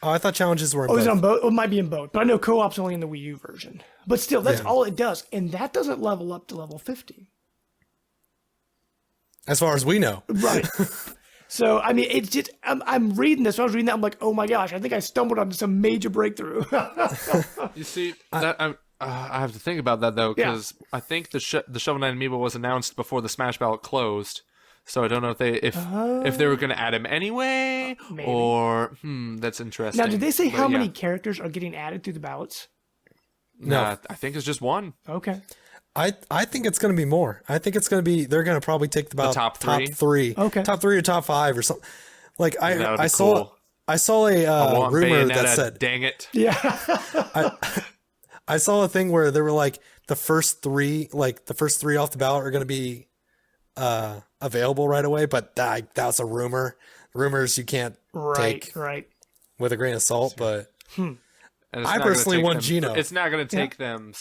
Oh, I thought challenges were in Oh, is it both. on both? Oh, it might be in both, but I know co-op's only in the Wii U version. But still, that's all it does, and that doesn't level up to level 50. As far as we know. Right. So, I mean, it's just, I'm reading this. When I was reading that, I'm like, oh my gosh, I think I stumbled onto some major breakthrough. You see, I have to think about that though, because I think the Shovel Knight amiibo was announced before the Smash Ballot closed, so I don't know if they were going to add him anyway, Maybe. or that's interesting. Now, did they say But how yeah. many characters are getting added through the ballots? No, I think it's just one. Okay. I think it's going to be more. I think it's going to be, they're going to probably take about top three? Okay. Top three or top five or something. Like That would be I saw cool. a rumor that Bayonetta, said, dang it. Yeah. I saw a thing where they were like the first three off the ballot are going to be available right away, but that's a rumor. Rumors you can't take Right. with a grain of salt, but And it's I not gonna personally take want them- Gino. It's not going to take them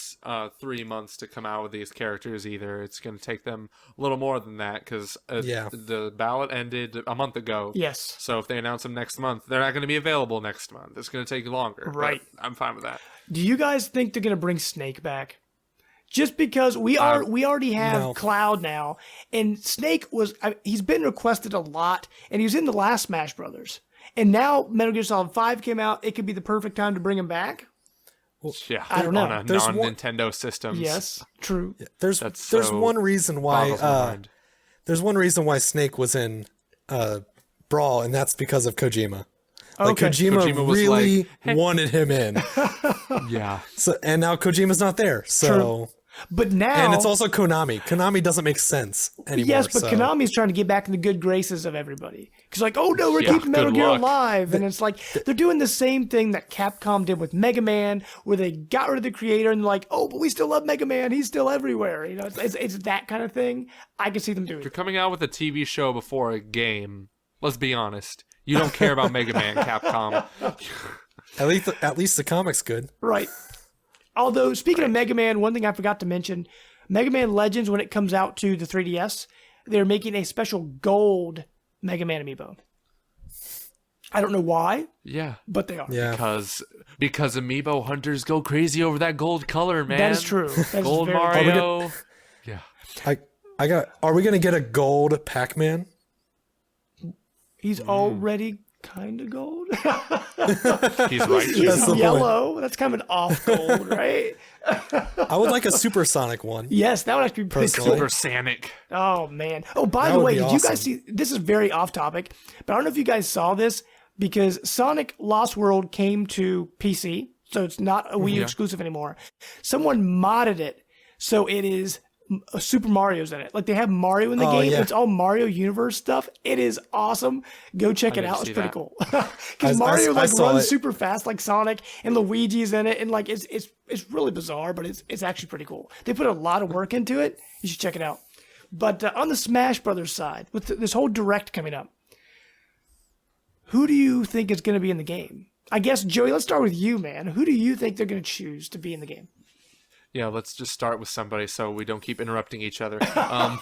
3 months to come out with these characters either. It's going to take them a little more than that because the ballot ended a month ago. Yes. So if they announce them next month, they're not going to be available next month. It's going to take longer. but Right. I'm fine with that. Do you guys think they're going to bring Snake back? Just because we already have No. Cloud now, and Snake he's been requested a lot, and he was in the last Smash Brothers. And now Metal Gear Solid 5 came out. It could be the perfect time to bring him back. Yeah. I don't know. On a There's one- non-Nintendo systems. Yes, true. there's so one reason boggles my why mind. there's one reason why Snake was in Brawl, and that's because of Kojima. Like Okay. Kojima was really like, "Hey." wanted him in. Yeah. So and now Kojima's not there. So But now, and it's also Konami. Konami doesn't make sense anymore. yes, but so. Konami's trying to get back in the good graces of everybody. Because like, oh no, we're Yeah, keeping Metal good Gear luck. alive, and it's like they're doing the same thing that Capcom did with Mega Man, where they got rid of the creator and they're like, oh, but we still love Mega Man. He's still everywhere. You know, it's that kind of thing. I can see them doing. If you're coming out with a TV show before a game, let's be honest. You don't care about Mega Man, Capcom. At least the comic's good. Right. Although, speaking of Mega Man, one thing I forgot to mention, Mega Man Legends, when it comes out to the 3DS, they're making a special gold Mega Man amiibo. I don't know why, Yeah. but they are. Yeah. Because amiibo hunters go crazy over that gold color, man. That is true. That is Gold very Mario. Yeah. Are we gonna get a gold Pac-Man? He's already kind of gold. He's right. That's He's the point. yellow. That's kind of an off gold, right? I would like a supersonic one. Yes, that would actually be pretty Personally. cool. Super Sanic. Oh, man. Oh, by That the would way, be did you awesome. guys see? This is very off topic, but I don't know if you guys saw this because Sonic Lost World came to PC, so it's not a Wii U Yeah. exclusive anymore. Someone modded it so it is Super Mario's in it. Like they have Mario in the game. yeah. It's all Mario Universe stuff. It is awesome. Go check it didn't out. It's see pretty that. cool. Because Mario I like saw runs it. super fast like Sonic, and Luigi's in it, and like it's really bizarre, but it's actually pretty cool. They put a lot of work into it. You should check it out. But on the Smash Brothers side, with this whole Direct coming up, who do you think is going to be in the game? I guess, Joey, let's start with you, man. Who do you think they're going to choose to be in the game? Yeah, let's just start with somebody so we don't keep interrupting each other. But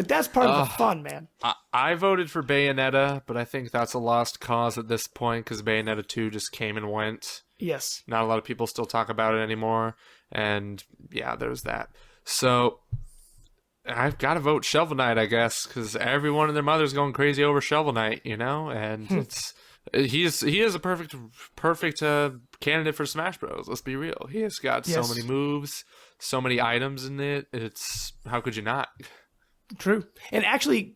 that's part of the fun, man. I voted for Bayonetta, but I think that's a lost cause at this point because Bayonetta 2 just came and went. Yes. Not a lot of people still talk about it anymore. And yeah, there's that. So I've got to vote Shovel Knight, I guess, because everyone and their mother's going crazy over Shovel Knight, you know? And he is a perfect candidate for Smash Bros. Let's be real. He has got so many moves, so many items in it. It's how could you not? True. And actually,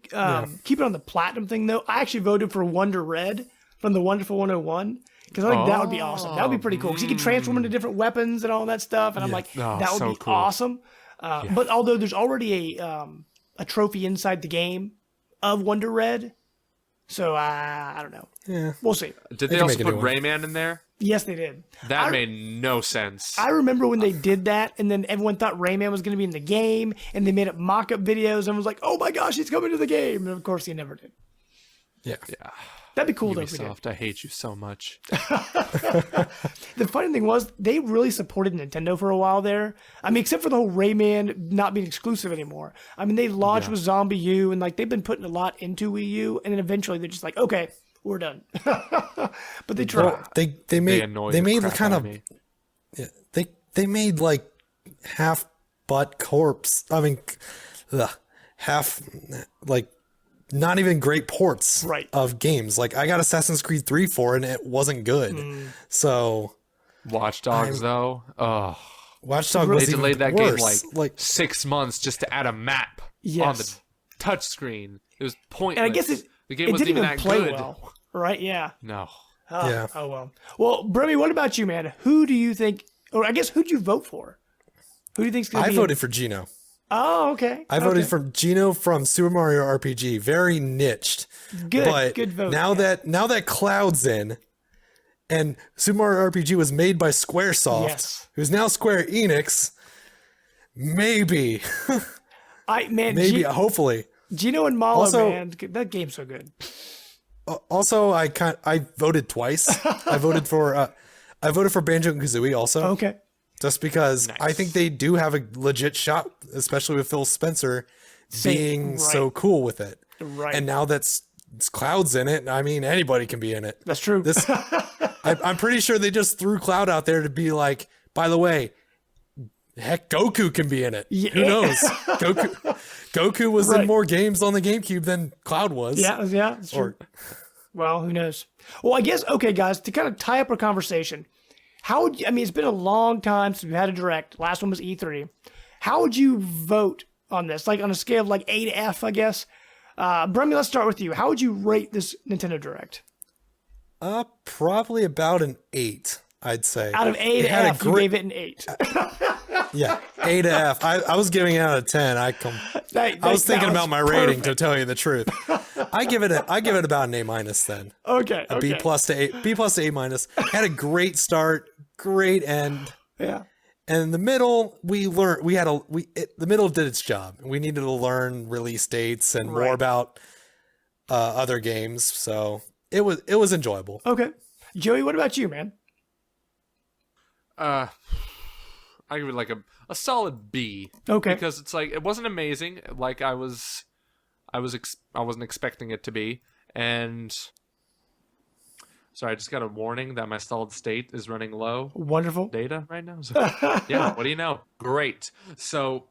keep it on the platinum thing, though. I actually voted for Wonder Red from the Wonderful 101 because I think that would be awesome. That would be pretty cool because he can transform into different weapons and all that stuff. And I'm like, that would so be cool. awesome. But although there's already a trophy inside the game of Wonder Red, so I don't know. Yeah. We'll see. Did they can also make a put new one. Rayman in there? Yes, they did. That made no sense. I remember when they did that, and then everyone thought Rayman was going to be in the game, and they made up mock-up videos, and was like, "Oh my gosh, he's coming to the game!" And of course, he never did. Yeah. That'd be cool though if we did. Ubisoft, I hate you so much. The funny thing was, they really supported Nintendo for a while there. I mean, except for the whole Rayman not being exclusive anymore. I mean, they launched with Zombie U, and like they've been putting a lot into Wii U, and then eventually they're just like, okay, we're done. But they tried. Well, they made annoy they the made crap kind out of me. they made like half butt corpse. I mean, half like not even great ports of games. Like I got Assassin's Creed 3 for it, and it wasn't good. So Watch Dogs, though. Oh, Watch Dogs they was even delayed that worse. game like 6 months just to add a map on the touch screen. It was pointless. And I guess the game it wasn't didn't even even that play good. well, right? Yeah. No. Yeah. Oh well. Well, Bremy, what about you, man? Who do you think, or I guess who'd you vote for? Who do you think's going to I be? voted for Gino. Oh, okay. I voted for Gino from Super Mario RPG. Very niched. Good vote. Now that Cloud's in, and Super Mario RPG was made by SquareSoft, who's now Square Enix, maybe, hopefully. Gino and Malo, Also- man, that game's so good. Also, I voted twice. I voted for Banjo and Kazooie also. Okay. Just because I think they do have a legit shot, especially with Phil Spencer being so cool with it. Right. And now that's Cloud's in it. I mean, anybody can be in it. That's true. I'm pretty sure they just threw Cloud out there to be like, by the way, heck, Goku can be in it. Yeah. Who knows? Goku was in more games on the GameCube than Cloud was. Yeah, that's true. Well, who knows? Well, I guess, okay, guys, to kind of tie up our conversation, it's been a long time since we've had a Direct. Last one was E3. How would you vote on this? Like on a scale of like A to F, I guess. Bremy, let's start with you. How would you rate this Nintendo Direct? Probably about an 8, I'd say. Out of A to F, you gave it an 8. Yeah, A to F. I was giving it out of 10. I was thinking about my rating, to tell you the truth. I give it about an A minus then. Okay. A B plus to A minus. Had a great start, great end. Yeah. And in the middle, the middle did its job. We needed to learn release dates and more about other games. So it was enjoyable. Okay. Joey, what about you, man? I give it like a solid B. Okay. Because it's like it wasn't amazing like I wasn't expecting it to be. And sorry, I just got a warning that my solid state is running low. Wonderful. Data right now. So, yeah, what do you know? Great. So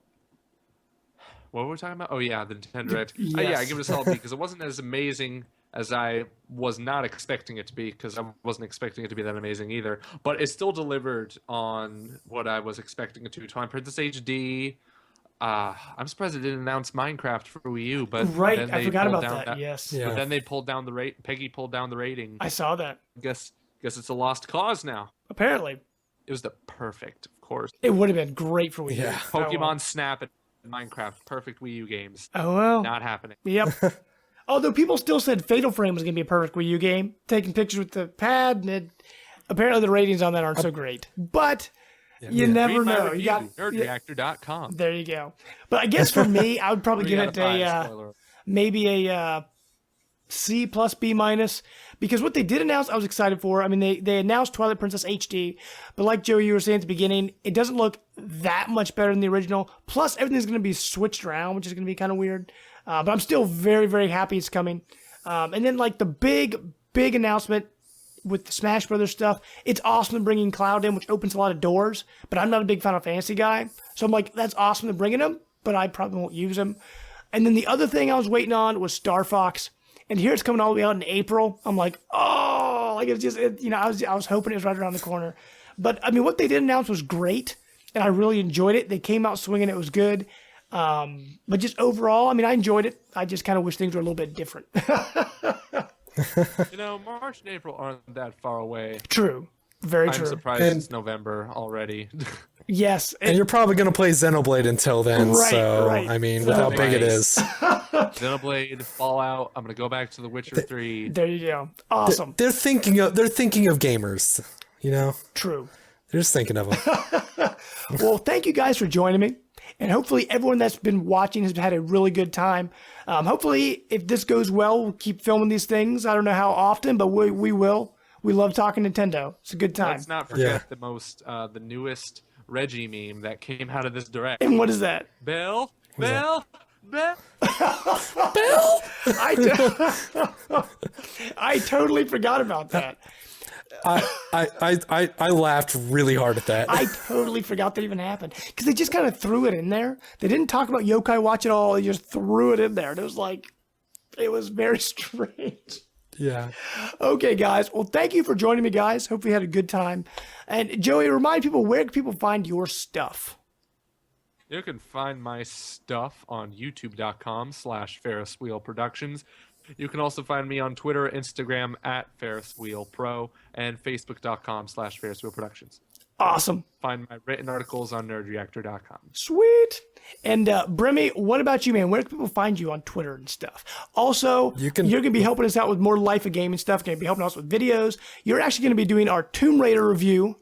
what were we talking about? Oh yeah, the Nintendo Direct. Yes. Yeah, I give it a solid B because it wasn't as amazing as I was not expecting it to be, because I wasn't expecting it to be that amazing either. But it still delivered on what I was expecting it to. Twilight Princess HD. I'm surprised it didn't announce Minecraft for Wii U, but then I they forgot pulled about down that. Yes. Yeah. But then they pulled down the rate. Peggy pulled down the rating. I saw that. Guess it's a lost cause now. Apparently. It was the perfect course. It would have been great for Wii U. Yeah. Oh, well. Pokemon Snap and Minecraft, perfect Wii U games. Oh, well. Not happening. Yep. Although people still said Fatal Frame was going to be a perfect Wii U game, taking pictures with the pad, and apparently the ratings on that aren't so great. But you never Read my know. review, nerdreactor.com. There you go. But I guess for me, I would probably give it maybe a C plus B minus, because what they did announce, I was excited for. I mean, they announced Twilight Princess HD, but like Joe, you were saying at the beginning, it doesn't look that much better than the original. Plus, everything's going to be switched around, which is going to be kind of weird. But I'm still very, very happy it's coming. And then like the big announcement with the Smash Brothers stuff, it's awesome bringing Cloud in, which opens a lot of doors. But I'm not a big Final Fantasy guy, so I'm like, that's awesome to bringing him, but I probably won't use him. And then the other thing I was waiting on was Star Fox. And here it's coming all the way out in April. I'm like, oh, like it's just, I was hoping it was right around the corner. But I mean, what they did announce was great, and I really enjoyed it. They came out swinging; it was good. But just overall, I mean, I enjoyed it. I just kind of wish things were a little bit different. March and April aren't that far away. True, very I'm true. surprised it's November already. Yes, And you're probably going to play Xenoblade until then, Right, so, right. I mean, with how big it is. Xenoblade, Fallout. I'm gonna go back to The Witcher 3. there you go. Awesome. They're thinking of gamers, True. They're just thinking of them. Well, thank you guys for joining me. And hopefully everyone that's been watching has had a really good time. Hopefully, if this goes well, we'll keep filming these things. I don't know how often, but we will. We love talking Nintendo. It's a good time. Let's not forget the newest Reggie meme that came out of this direct. And what is that? Bill. Bill? I totally forgot about that. I laughed really hard at that. I totally forgot that even happened. Because they just kind of threw it in there. They didn't talk about Yokai Watch at all. They just threw it in there. And it was very strange. Yeah. Okay, guys. Well, thank you for joining me, guys. Hope you had a good time. And Joey, remind people, where can people find your stuff? You can find my stuff on youtube.com/Ferris Wheel Productions. You can also find me on Twitter, Instagram @FerrisWheelPro, and Facebook.com/Ferris Wheel Productions. Awesome. Find my written articles on nerdreactor.com. Sweet. And Brimmy, what about you, man? Where can people find you on Twitter and stuff? Also, you're going to be helping us out with more Life of Gaming stuff. Going to be helping us with videos. You're actually going to be doing our Tomb Raider review.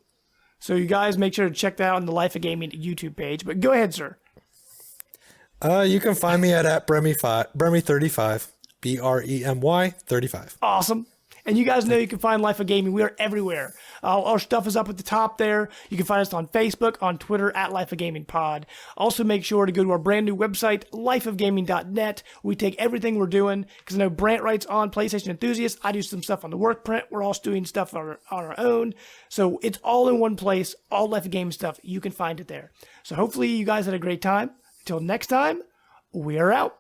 So you guys make sure to check that out on the Life of Gaming YouTube page. But go ahead, sir. You can find me at Bremy35, BREMY 35. Awesome. And you guys know you can find Life of Gaming. We are everywhere. Our stuff is up at the top there. You can find us on Facebook, on Twitter, @Life of Gaming Pod. Also, make sure to go to our brand new website, lifeofgaming.net. We take everything we're doing, because I know Brant writes on PlayStation Enthusiast. I do some stuff on the work print. We're also doing stuff on our own. So it's all in one place, all Life of Gaming stuff. You can find it there. So hopefully you guys had a great time. Until next time, we are out.